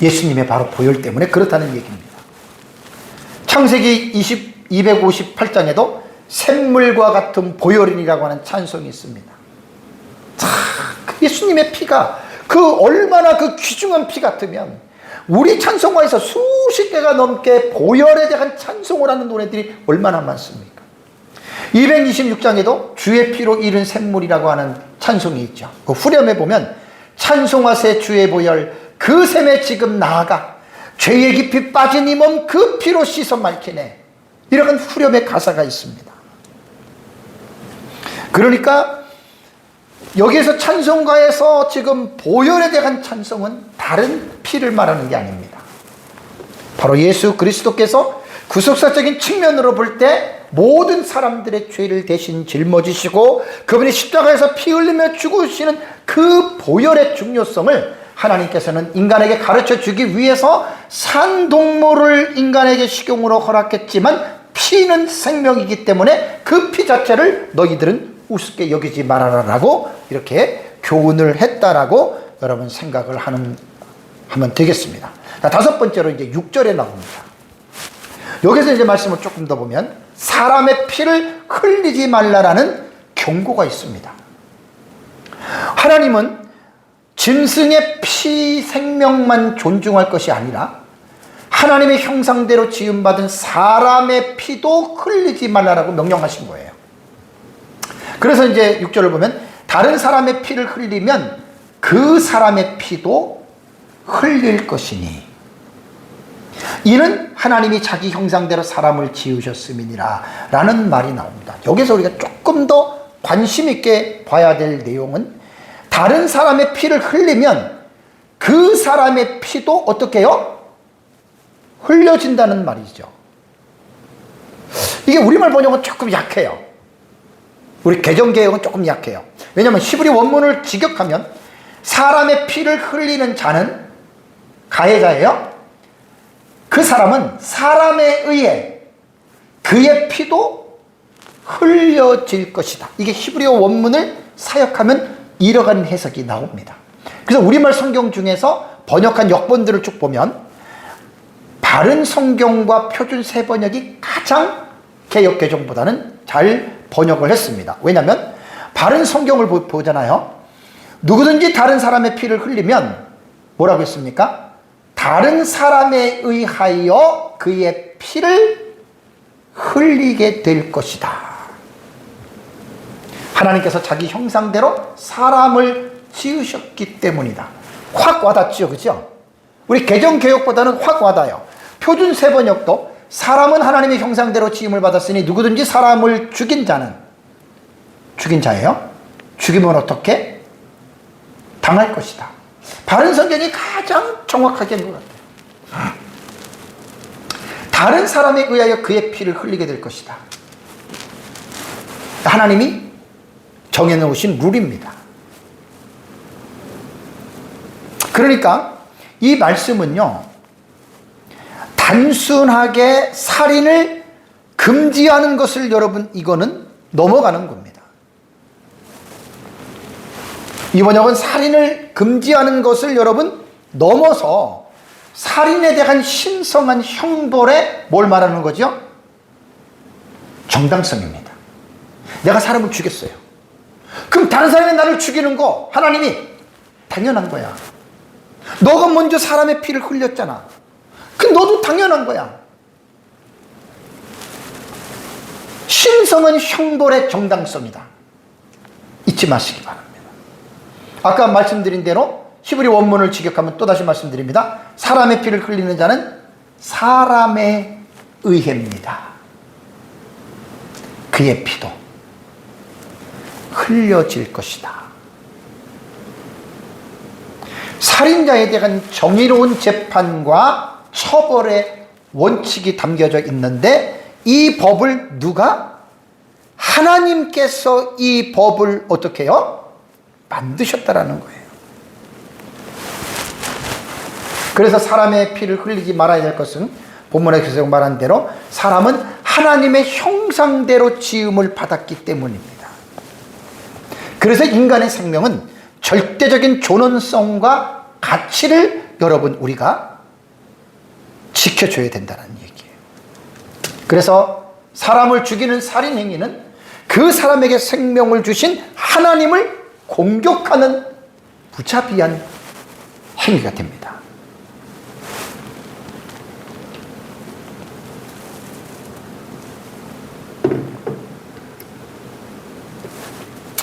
예수님의 바로 보혈 때문에 그렇다는 얘기입니다. 창세기 258장에도 샘물과 같은 보혈이라고 하는 찬송이 있습니다. 자, 예수님의 피가 얼마나 귀중한 피 같으면 우리 찬송가에서 수십 개가 넘게 보혈에 대한 찬송을 하는 노래들이 얼마나 많습니까? 226장에도 주의 피로 이른 샘물이라고 하는 찬송이 있죠. 그 후렴에 보면 찬송하세 주의 보혈 그 샘에 지금 나아가 죄의 깊이 빠진 이 몸 그 피로 씻어 맑히네, 이런 후렴의 가사가 있습니다. 그러니까 여기에서 찬송가에서 지금 보혈에 대한 찬송은 다른 피를 말하는 게 아닙니다. 바로 예수 그리스도께서 구속사적인 측면으로 볼 때 모든 사람들의 죄를 대신 짊어지시고 그분이 십자가에서 피 흘리며 죽으시는 그 보혈의 중요성을 하나님께서는 인간에게 가르쳐 주기 위해서 산동물을 인간에게 식용으로 허락했지만 피는 생명이기 때문에 그 피 자체를 너희들은 우습게 여기지 말아라라고 이렇게 교훈을 했다라고 여러분 생각을 하면 되겠습니다. 자, 다섯 번째로 이제 6절에 나옵니다. 여기서 이제 말씀을 조금 더 보면 사람의 피를 흘리지 말라라는 경고가 있습니다. 하나님은 짐승의 피 생명만 존중할 것이 아니라 하나님의 형상대로 지음받은 사람의 피도 흘리지 말라라고 명령하신 거예요. 그래서 이제 6절을 보면 다른 사람의 피를 흘리면 그 사람의 피도 흘릴 것이니 이는 하나님이 자기 형상대로 사람을 지으셨음이니라 라는 말이 나옵니다. 여기서 우리가 조금 더 관심 있게 봐야 될 내용은 다른 사람의 피를 흘리면 그 사람의 피도 어떻게 해요? 흘려진다는 말이죠. 이게 우리말 번역은 조금 약해요. 우리 개정개혁은 조금 약해요. 왜냐하면 히브리 원문을 직역하면 사람의 피를 흘리는 자는 가해자예요. 그 사람은 사람에 의해 그의 피도 흘려질 것이다. 이게 히브리어 원문을 사역하면 이러한 해석이 나옵니다. 그래서 우리말 성경 중에서 번역한 역본들을 쭉 보면 바른 성경과 표준 새번역이 가장 개역개정보다는 잘 번역을 했습니다. 왜냐하면 바른 성경을 보잖아요. 누구든지 다른 사람의 피를 흘리면 뭐라고 했습니까? 다른 사람에 의하여 그의 피를 흘리게 될 것이다. 하나님께서 자기 형상대로 사람을 지으셨기 때문이다. 확 와닿죠, 그죠? 우리 개정개혁보다는 확 와닿아요. 표준 새번역도 사람은 하나님의 형상대로 지음을 받았으니 누구든지 사람을 죽인 자예요. 죽이면 어떻게? 당할 것이다. 바른 성경이 가장 정확하게 하는 것 같아요. 다른 사람에 의하여 그의 피를 흘리게 될 것이다. 하나님이 정해놓으신 룰입니다. 그러니까 이 말씀은요, 단순하게 살인을 금지하는 것을 여러분 이거는 넘어가는 겁니다. 이 번역은 살인을 금지하는 것을 여러분 넘어서 살인에 대한 신성한 형벌에 뭘 말하는 거죠? 정당성입니다. 내가 사람을 죽였어요. 그럼 다른 사람이 나를 죽이는 거 하나님이 당연한 거야. 너가 먼저 사람의 피를 흘렸잖아. 그 너도 당연한 거야. 신성한 형벌의 정당성이다. 잊지 마시기 바랍니다. 아까 말씀드린 대로 히브리 원문을 직역하면 또다시 말씀드립니다. 사람의 피를 흘리는 자는 사람의 의해입니다. 그의 피도 흘려질 것이다. 살인자에 대한 정의로운 재판과 처벌의 원칙이 담겨져 있는데 이 법을 누가 하나님께서 이 법을 어떻게 해요? 만드셨다라는 거예요. 그래서 사람의 피를 흘리지 말아야 될 것은 본문에 계속 말한 대로 사람은 하나님의 형상대로 지음을 받았기 때문입니다. 그래서 인간의 생명은 절대적인 존엄성과 가치를 여러분 우리가 지켜줘야 된다는 얘기예요. 그래서 사람을 죽이는 살인 행위는 그 사람에게 생명을 주신 하나님을 공격하는 무자비한 행위가 됩니다.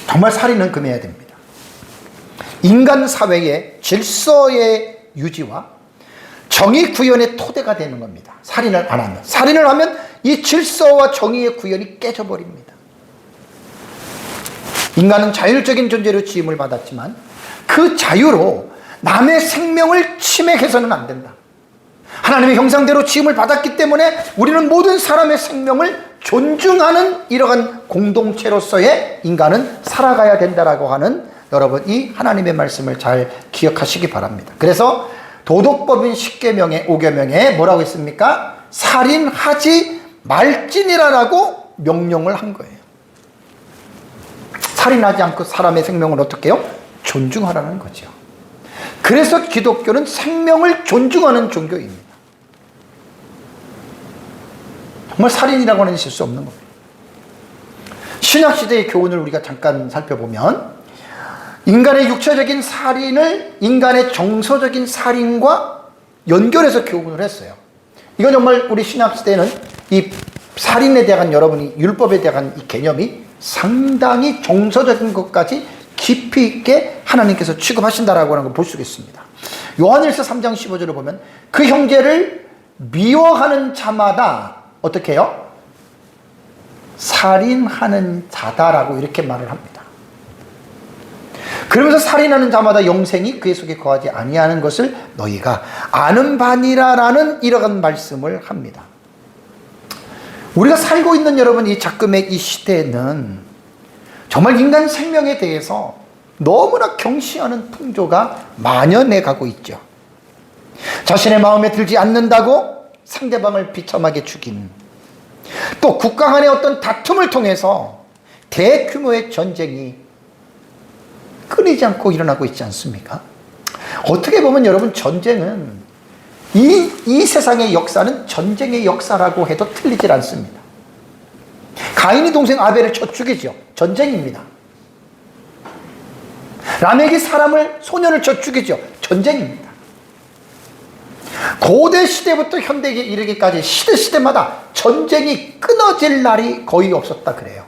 정말 살인은 금해야 됩니다. 인간 사회의 질서의 유지와 정의 구현의 토대가 되는 겁니다. 살인을 안 하면. 살인을 하면 이 질서와 정의의 구현이 깨져버립니다. 인간은 자율적인 존재로 지음을 받았지만 그 자유로 남의 생명을 침해해서는 안 된다. 하나님의 형상대로 지음을 받았기 때문에 우리는 모든 사람의 생명을 존중하는 이러한 공동체로서의 인간은 살아가야 된다라고 하는 여러분 이 하나님의 말씀을 잘 기억하시기 바랍니다. 그래서 도덕법인 10계명의 5계명에 뭐라고 했습니까? 살인하지 말지니라라고 명령을 한 거예요. 살인하지 않고 사람의 생명을 어떻게 해요? 존중하라는 거죠. 그래서 기독교는 생명을 존중하는 종교입니다. 정말 살인이라고 하는 실수 없는 겁니다. 신약시대의 교훈을 우리가 잠깐 살펴보면 인간의 육체적인 살인을 인간의 정서적인 살인과 연결해서 교훈을 했어요. 이건 정말 우리 신약시대에는 이 살인에 대한 여러분이 율법에 대한 이 개념이 상당히 정서적인 것까지 깊이 있게 하나님께서 취급하신다라고 하는 걸 볼 수 있습니다. 요한일서 3장 15절을 보면 그 형제를 미워하는 자마다 어떻게 해요? 살인하는 자다라고 이렇게 말을 합니다. 그러면서 살인하는 자마다 영생이 그의 속에 거하지 아니하는 것을 너희가 아는 바니라라는 이러한 말씀을 합니다. 우리가 살고 있는 여러분 이 작금의 이 시대에는 정말 인간 생명에 대해서 너무나 경시하는 풍조가 만연해 가고 있죠. 자신의 마음에 들지 않는다고 상대방을 비참하게 죽인, 또 국가 간의 어떤 다툼을 통해서 대규모의 전쟁이 끊이지 않고 일어나고 있지 않습니까? 어떻게 보면 여러분 전쟁은 이 세상의 역사는 전쟁의 역사라고 해도 틀리질 않습니다. 가인이 동생 아벨을 쳐 죽이죠. 전쟁입니다. 라멕이 소년을 쳐 죽이죠. 전쟁입니다. 고대 시대부터 현대에 이르기까지 시대마다 전쟁이 끊어질 날이 거의 없었다 그래요.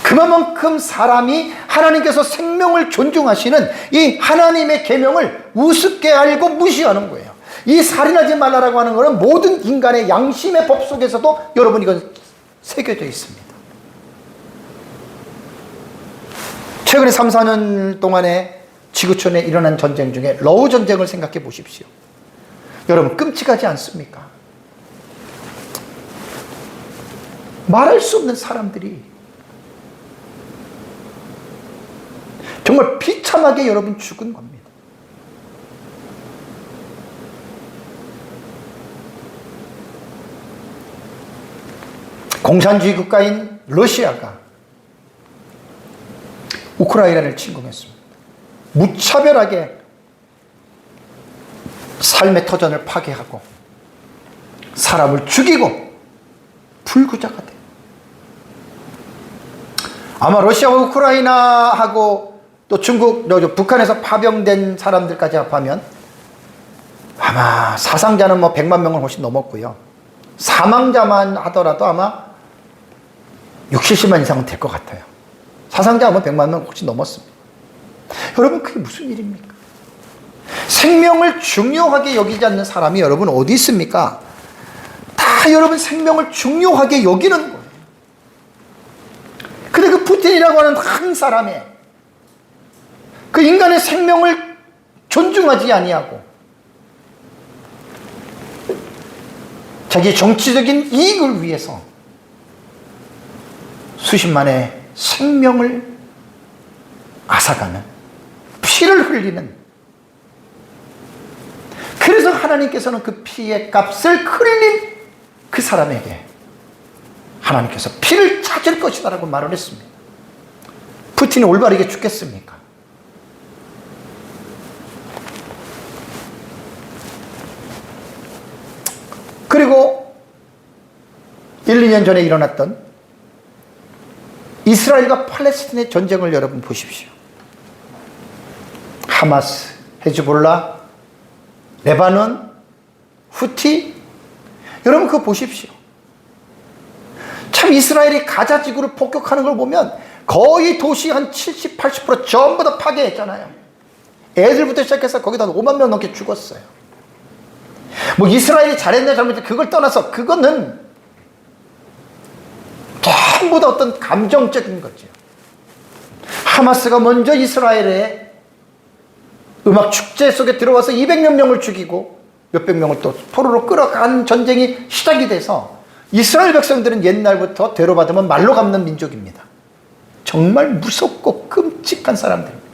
그만큼 사람이 하나님께서 생명을 존중하시는 이 하나님의 계명을 우습게 알고 무시하는 거예요. 이 살인하지 말라라고 하는 것은 모든 인간의 양심의 법 속에서도 여러분 이건 새겨져 있습니다. 최근에 3, 4년 동안에 지구촌에 일어난 전쟁 중에 러우 전쟁을 생각해 보십시오. 여러분 끔찍하지 않습니까? 말할 수 없는 사람들이 정말 비참하게 여러분 죽은 겁니다. 공산주의 국가인 러시아가 우크라이나를 침공했습니다. 무차별하게 삶의 터전을 파괴하고 사람을 죽이고 불구자가 돼요. 아마 러시아와 우크라이나하고 또 중국, 북한에서 파병된 사람들까지 합하면 아마 사상자는 100만 명을 훨씬 넘었고요. 사망자만 하더라도 아마 60, 70만 이상은 될 것 같아요. 사상자 하면 100만 명 훨씬 넘었습니다. 여러분 그게 무슨 일입니까? 생명을 중요하게 여기지 않는 사람이 여러분 어디 있습니까? 다 여러분 생명을 중요하게 여기는 거예요. 근데 그 푸틴이라고 하는 한 사람의 그 인간의 생명을 존중하지 아니하고 자기 정치적인 이익을 위해서 수십만의 생명을 앗아가는, 피를 흘리는, 그래서 하나님께서는 그 피의 값을 흘린 그 사람에게 하나님께서 피를 찾을 것이다 라고 말을 했습니다. 푸틴이 올바르게 죽겠습니까? 그리고 1, 2년 전에 일어났던 이스라엘과 팔레스틴의 전쟁을 여러분 보십시오. 하마스, 헤즈볼라, 레바논, 후티, 여러분 그거 보십시오. 참 이스라엘이 가자 지구를 폭격하는 걸 보면 거의 도시 한 70, 80% 전부 다 파괴했잖아요. 애들부터 시작해서 거기다 5만 명 넘게 죽었어요. 뭐 이스라엘이 잘했냐 잘못했냐 그걸 떠나서 그거는 전부 다 어떤 감정적인 거죠. 하마스가 먼저 이스라엘의 음악 축제 속에 들어와서 200여 명을 죽이고 몇백 명을 또 포로로 끌어간 전쟁이 시작이 돼서 이스라엘 백성들은 옛날부터 대로받으면 말로 갚는 민족입니다. 정말 무섭고 끔찍한 사람들입니다.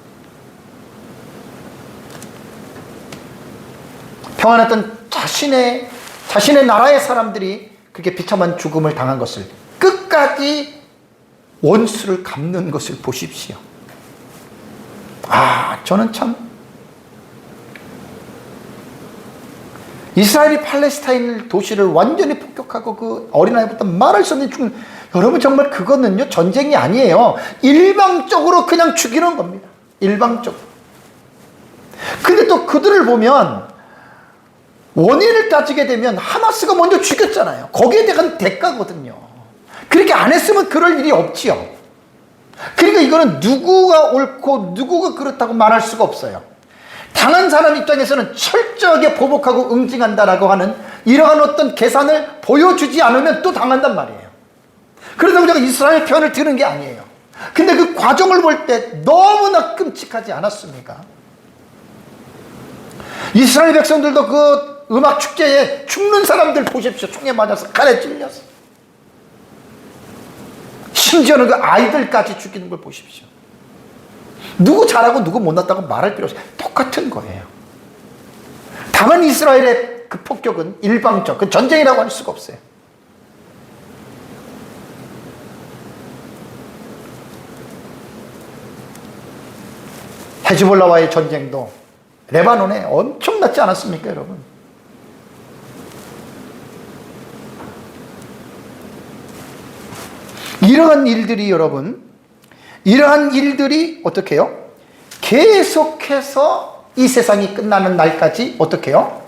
평안했던 자신의 나라의 사람들이 그렇게 비참한 죽음을 당한 것을 끝까지 원수를 갚는 것을 보십시오. 저는 참 이스라엘이 팔레스타인 도시를 완전히 폭격하고 그 어린아이부터 말할 수 없는 죽는, 여러분 정말 그거는요 전쟁이 아니에요. 일방적으로 그냥 죽이는 겁니다. 일방적으로. 근데 또 그들을 보면 원인을 따지게 되면 하마스가 먼저 죽였잖아요. 거기에 대한 대가거든요. 그렇게 안 했으면 그럴 일이 없지요. 그러니까 이거는 누구가 옳고 누구가 그렇다고 말할 수가 없어요. 당한 사람 입장에서는 철저하게 보복하고 응징한다라고 하는 이러한 어떤 계산을 보여주지 않으면 또 당한단 말이에요. 그러다 제가 이스라엘 편을 드는 게 아니에요. 근데 그 과정을 볼 때 너무나 끔찍하지 않았습니까? 이스라엘 백성들도 그 음악 축제에 죽는 사람들 보십시오. 총에 맞아서 칼에 찔려서. 심지어는 그 아이들까지 죽이는 걸 보십시오. 누구 잘하고 누구 못났다고 말할 필요 없어요. 똑같은 거예요. 다만 이스라엘의 그 폭격은 일방적, 그 전쟁이라고 할 수가 없어요. 헤즈볼라와의 전쟁도 레바논에 엄청났지 않았습니까, 여러분? 이러한 일들이 여러분, 이러한 일들이 어떻게 해요? 계속해서 이 세상이 끝나는 날까지 어떻게 해요?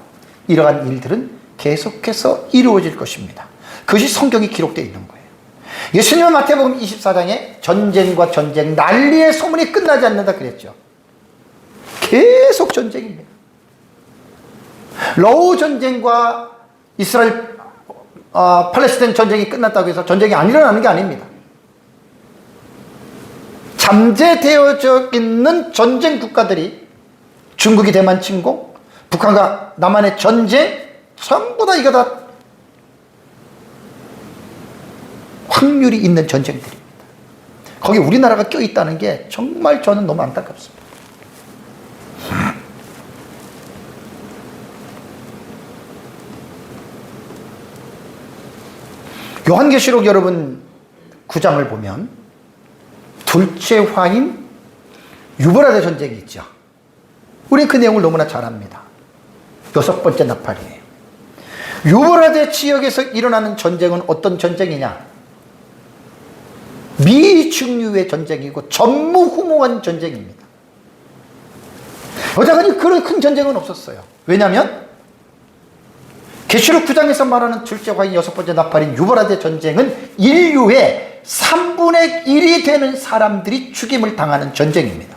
이러한 일들은 계속해서 이루어질 것입니다. 그것이 성경이 기록되어 있는 거예요. 예수님은 마태복음 24장에 전쟁과 전쟁, 난리의 소문이 끝나지 않는다 그랬죠. 계속 전쟁입니다. 러우 전쟁과 이스라엘 팔레스타인 전쟁이 끝났다고 해서 전쟁이 안 일어나는 게 아닙니다. 잠재되어져 있는 전쟁 국가들이 중국이 대만 침공, 북한과 남한의 전쟁, 전부 다 이거 다 확률이 있는 전쟁들입니다. 거기 우리나라가 껴있다는 게 정말 저는 너무 안타깝습니다. 요한계시록 여러분 9장을 보면 둘째 화인 유브라데 전쟁이 있죠. 우리는 그 내용을 너무나 잘 압니다. 6번째 나팔이에요. 유브라데 지역에서 일어나는 전쟁은 어떤 전쟁이냐? 미중류의 전쟁이고 전무후무한 전쟁입니다. 여자간이 그런 큰 전쟁은 없었어요. 왜냐하면 계시록 9장에서 말하는 둘째 화인 6번째 나팔인 유브라데 전쟁은 인류의 3분의 1이 되는 사람들이 죽임을 당하는 전쟁입니다.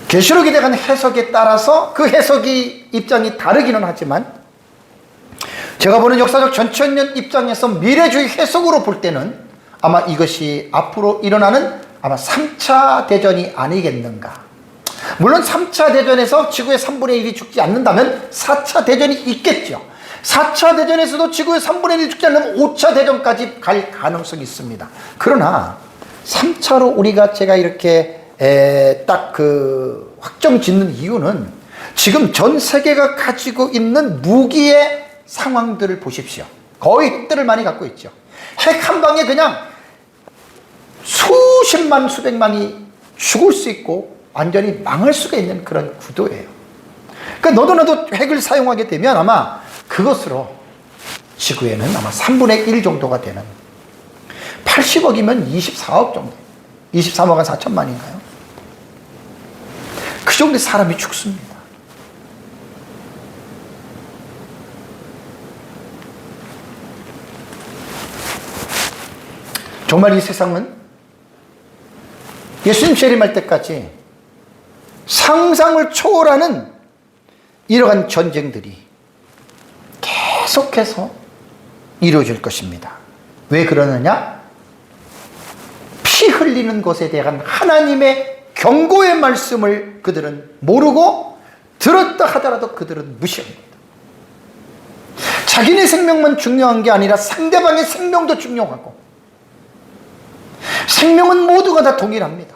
계시록에 대한 해석에 따라서 그 해석이 입장이 다르기는 하지만 제가 보는 역사적 전천년 입장에서 미래주의 해석으로 볼 때는 아마 이것이 앞으로 일어나는 아마 3차 대전이 아니겠는가. 물론 3차 대전에서 지구의 3분의 1이 죽지 않는다면 4차 대전이 있겠죠. 4차 대전에서도 지구의 3분의 1이 죽지 않으면 5차 대전까지 갈 가능성이 있습니다. 그러나 3차로 우리가 제가 이렇게 딱 그 확정 짓는 이유는 지금 전 세계가 가지고 있는 무기의 상황들을 보십시오. 거의 핵들을 많이 갖고 있죠. 핵 한 방에 그냥 수십만 수백만이 죽을 수 있고 완전히 망할 수가 있는 그런 구도예요. 그러니까 너도 나도 핵을 사용하게 되면 아마 그것으로 지구에는 아마 3분의 1 정도가 되는 80억이면 24억 정도, 23억 4천만인가요? 그 정도의 사람이 죽습니다. 정말 이 세상은 예수님 재림할 때까지 상상을 초월하는 이러한 전쟁들이 계속해서 이루어질 것입니다. 왜 그러느냐? 피 흘리는 것에 대한 하나님의 경고의 말씀을 그들은 모르고 들었다 하더라도 그들은 무시합니다. 자기네 생명만 중요한 게 아니라 상대방의 생명도 중요하고, 생명은 모두가 다 동일합니다.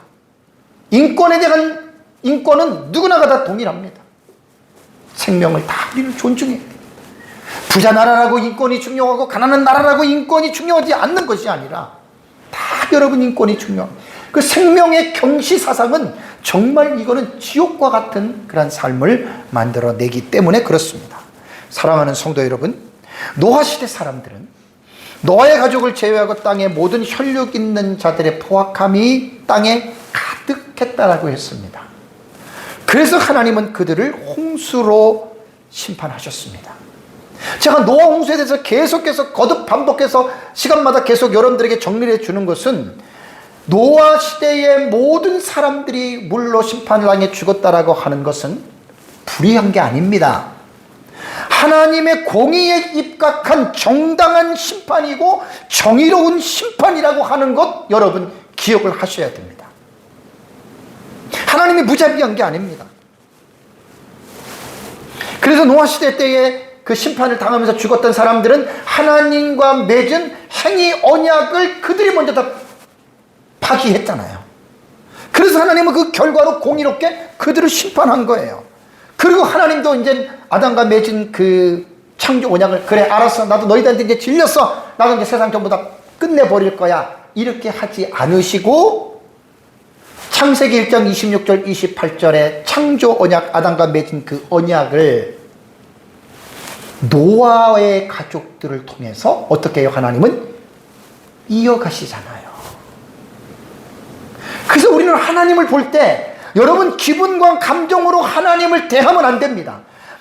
인권에 대한 인권은 누구나가 다 동일합니다. 생명을 다 우리는 존중해야 됩니다. 부자 나라라고 인권이 중요하고 가난한 나라라고 인권이 중요하지 않는 것이 아니라 다 여러분 인권이 중요합니다. 그 생명의 경시사상은 정말 이거는 지옥과 같은 그런 삶을 만들어내기 때문에 그렇습니다. 사랑하는 성도 여러분, 노아시대 사람들은 노아의 가족을 제외하고 땅의 모든 혈육 있는 자들의 포악함이 땅에 가득했다라고 했습니다. 그래서 하나님은 그들을 홍수로 심판하셨습니다. 제가 노아 홍수에 대해서 계속해서 거듭 반복해서 시간마다 계속 여러분들에게 정리를 해주는 것은 노아 시대의 모든 사람들이 물로 심판을 당해 죽었다라고 하는 것은 불의한 게 아닙니다. 하나님의 공의에 입각한 정당한 심판이고 정의로운 심판이라고 하는 것 여러분 기억을 하셔야 됩니다. 하나님이 무자비한 게 아닙니다. 그래서 노아 시대 때에 그 심판을 당하면서 죽었던 사람들은 하나님과 맺은 행위 언약을 그들이 먼저 다 파기했잖아요. 그래서 하나님은 그 결과로 공의롭게 그들을 심판한 거예요. 그리고 하나님도 이제 아담과 맺은 그 창조 언약을, 그래 알았어, 나도 너희들한테 이제 질렸어, 나도 이제 세상 전부 다 끝내버릴 거야, 이렇게 하지 않으시고 창세기 1장 26절 28절에 창조 언약, 아담과 맺은 그 언약을 노아의 가족들을 통해서 어떻게 해요? 하나님은 이어가시잖아요. 그래서 우리는 하나님을 볼 때 여러분 기분과 감정으로 하나님을 대하면 안 됩니다.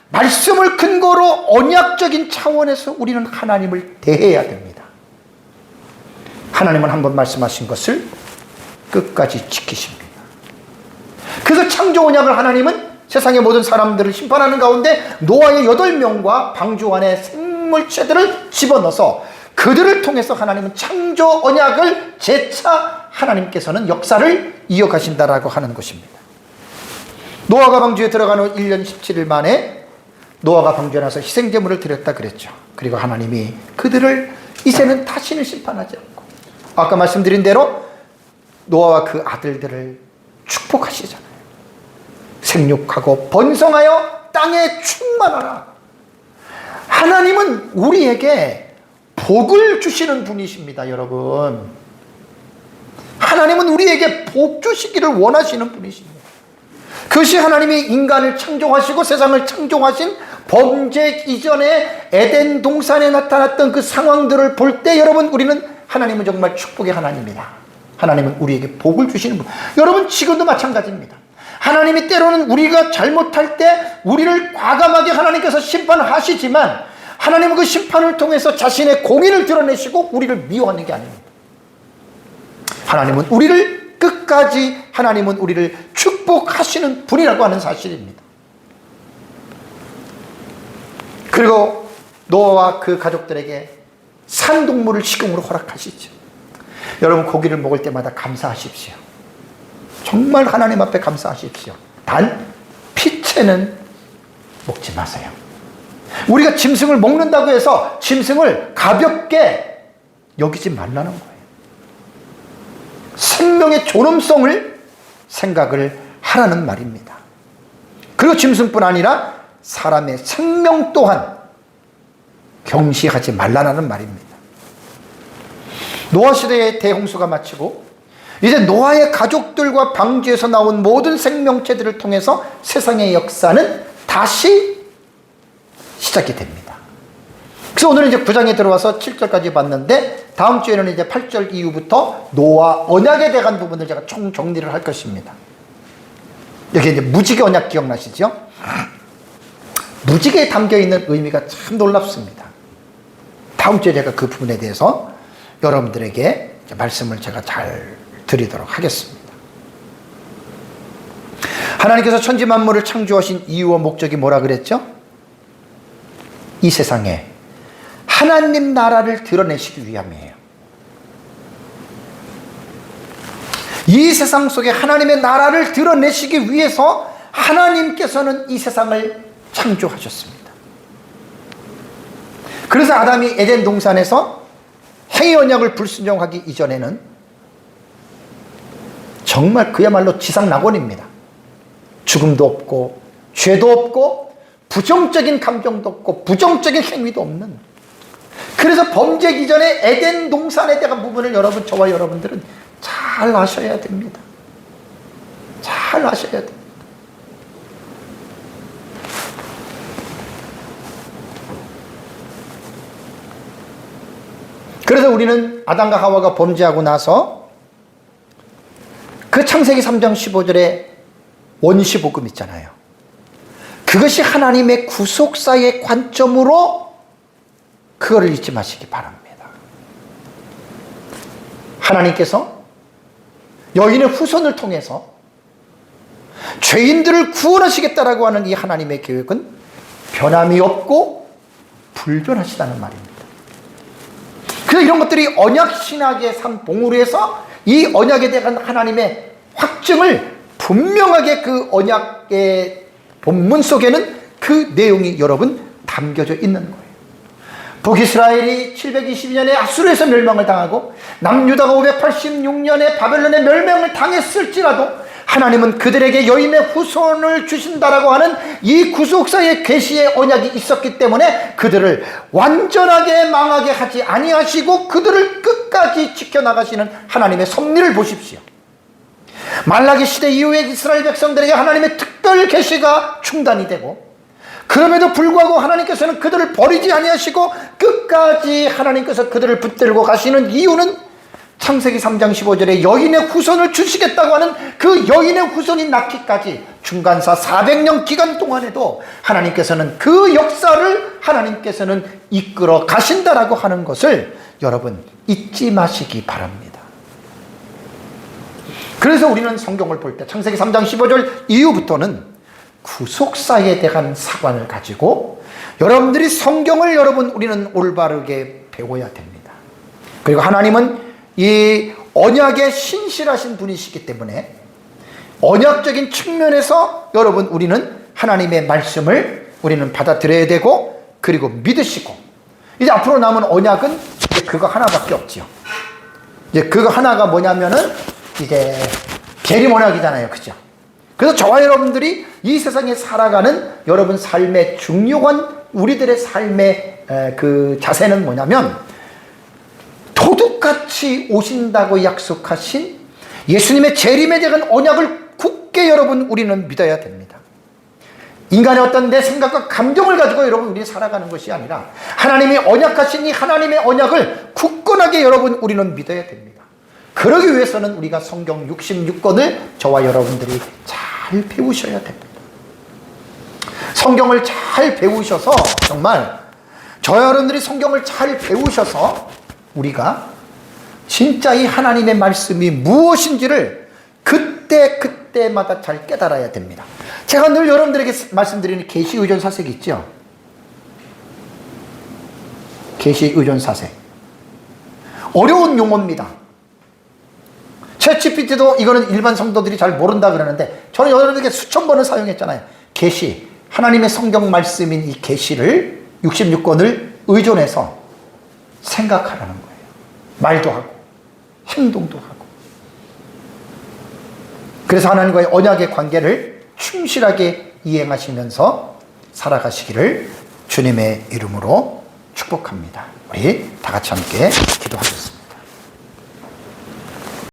말씀을 근거로 언약적인 차원에서 우리는 하나님을 대해야 됩니다. 하나님은 한번 말씀하신 것을 끝까지 지키십니다. 그래서 창조 언약을 하나님은 세상의 모든 사람들을 심판하는 가운데 노아의 8명과 방주 안에 생물체들을 집어넣어서 그들을 통해서 하나님은 창조 언약을 재차 하나님께서는 역사를 이어가신다라고 하는 것입니다. 노아가 방주에 들어간 후 1년 17일 만에 노아가 방주에 나서 희생제물을 드렸다 그랬죠. 그리고 하나님이 그들을 이제는 다시는 심판하지 않고 아까 말씀드린 대로 노아와 그 아들들을 축복하시잖아요. 생육하고 번성하여 땅에 충만하라. 하나님은 우리에게 복을 주시는 분이십니다, 여러분. 하나님은 우리에게 복 주시기를 원하시는 분이십니다. 그것이 하나님이 인간을 창조하시고 세상을 창조하신 범죄 이전에 에덴 동산에 나타났던 그 상황들을 볼 때 여러분, 우리는 하나님은 정말 축복의 하나님이다. 하나님은 우리에게 복을 주시는 분. 여러분, 지금도 마찬가지입니다. 하나님이 때로는 우리가 잘못할 때 우리를 과감하게 하나님께서 심판하시지만 하나님은 그 심판을 통해서 자신의 공의를 드러내시고 우리를 미워하는 게 아닙니다. 하나님은 우리를 끝까지, 하나님은 우리를 축복하시는 분이라고 하는 사실입니다. 그리고 노아와 그 가족들에게 산동물을 식용으로 허락하시죠. 여러분, 고기를 먹을 때마다 감사하십시오. 정말 하나님 앞에 감사하십시오. 단 피채는 먹지 마세요. 우리가 짐승을 먹는다고 해서 짐승을 가볍게 여기지 말라는 거예요. 생명의 존엄성을 생각을 하라는 말입니다. 그리고 짐승뿐 아니라 사람의 생명 또한 경시하지 말라는 말입니다. 노아 시대의 대홍수가 마치고 이제 노아의 가족들과 방주에서 나온 모든 생명체들을 통해서 세상의 역사는 다시 시작이 됩니다. 그래서 오늘은 이제 9장에 들어와서 7절까지 봤는데 다음 주에는 이제 8절 이후부터 노아 언약에 대한 부분을 제가 총 정리를 할 것입니다. 여기 이제 무지개 언약 기억나시죠? 무지개에 담겨있는 의미가 참 놀랍습니다. 다음 주에 제가 그 부분에 대해서 여러분들에게 말씀을 제가 잘 드리도록 하겠습니다. 하나님께서 천지 만물을 창조하신 이유와 목적이 뭐라 그랬죠? 이 세상에 하나님 나라를 드러내시기 위함이에요. 이 세상 속에 하나님의 나라를 드러내시기 위해서 하나님께서는 이 세상을 창조하셨습니다. 그래서 아담이 에덴 동산에서 행위 언약을 불순종하기 이전에는 정말 그야말로 지상낙원입니다. 죽음도 없고 죄도 없고 부정적인 감정도 없고 부정적인 행위도 없는, 그래서 범죄기 전에 에덴 동산에 대한 부분을 저와 여러분들은 잘 아셔야 됩니다. 잘 아셔야 됩니다. 그래서 우리는 아담과 하와가 범죄하고 나서 그 창세기 3장 15절에 원시복음 있잖아요. 그것이 하나님의 구속사의 관점으로 그거를 잊지 마시기 바랍니다. 하나님께서 여인의 후손을 통해서 죄인들을 구원하시겠다라고 하는 이 하나님의 계획은 변함이 없고 불변하시다는 말입니다. 그래서 이런 것들이 언약신학의 삶 봉우리 해서 이 언약에 대한 하나님의 확증을 분명하게 그 언약의 본문 속에는 그 내용이 여러분 담겨져 있는 거예요. 북이스라엘이 722년에 아수르에서 멸망을 당하고 남유다가 586년에 바벨론의 멸망을 당했을지라도 하나님은 그들에게 여인의 후손을 주신다라고 하는 이 구속사의 계시의 언약이 있었기 때문에 그들을 완전하게 망하게 하지 아니하시고 그들을 끝까지 지켜나가시는 하나님의 섭리를 보십시오. 말라기 시대 이후에 이스라엘 백성들에게 하나님의 특별 계시가 중단이 되고, 그럼에도 불구하고 하나님께서는 그들을 버리지 아니하시고 끝까지 하나님께서 그들을 붙들고 가시는 이유는 창세기 3장 15절에 여인의 후손을 주시겠다고 하는 그 여인의 후손이 낳기까지 중간사 400년 기간 동안에도 하나님께서는 그 역사를 하나님께서는 이끌어 가신다라고 하는 것을 여러분 잊지 마시기 바랍니다. 그래서 우리는 성경을 볼 때 창세기 3장 15절 이후부터는 구속사에 대한 사관을 가지고 여러분들이 성경을 우리는 올바르게 배워야 됩니다. 그리고 하나님은 이 언약에 신실하신 분이시기 때문에 언약적인 측면에서 여러분 우리는 하나님의 말씀을 우리는 받아들여야 되고, 그리고 믿으시고, 이제 앞으로 남은 언약은 이제 그거 하나밖에 없지요. 이제 그거 하나가 뭐냐면은 이제 계림 언약이잖아요. 그죠? 그래서 저와 여러분들이 이 세상에 살아가는 여러분 삶의 중요한 우리들의 삶의 그 자세는 뭐냐면, 도둑같이 오신다고 약속하신 예수님의 재림에 대한 언약을 굳게 여러분 우리는 믿어야 됩니다. 인간의 어떤 내 생각과 감정을 가지고 여러분 우리는 살아가는 것이 아니라 하나님이 언약하신 이 하나님의 언약을 굳건하게 여러분 우리는 믿어야 됩니다. 그러기 위해서는 우리가 성경 66권을 저와 여러분들이 잘 배우셔야 됩니다. 성경을 잘 배우셔서, 정말 저와 여러분들이 성경을 잘 배우셔서 우리가 진짜 이 하나님의 말씀이 무엇인지를 그때마다 잘 깨달아야 됩니다. 제가 늘 여러분들에게 말씀드리는 계시의존사색 있죠? 계시의존사색. 어려운 용어입니다. 챗GPT도 이거는 일반 성도들이 잘 모른다 그러는데 저는 여러분에게 수천 번을 사용했잖아요. 계시, 하나님의 성경 말씀인 이 계시를 66권을 의존해서 생각하라는 거예요. 말도 하고 행동도 하고. 그래서 하나님과의 언약의 관계를 충실하게 이행하시면서 살아가시기를 주님의 이름으로 축복합니다. 우리 다 같이 함께 기도하겠습니다.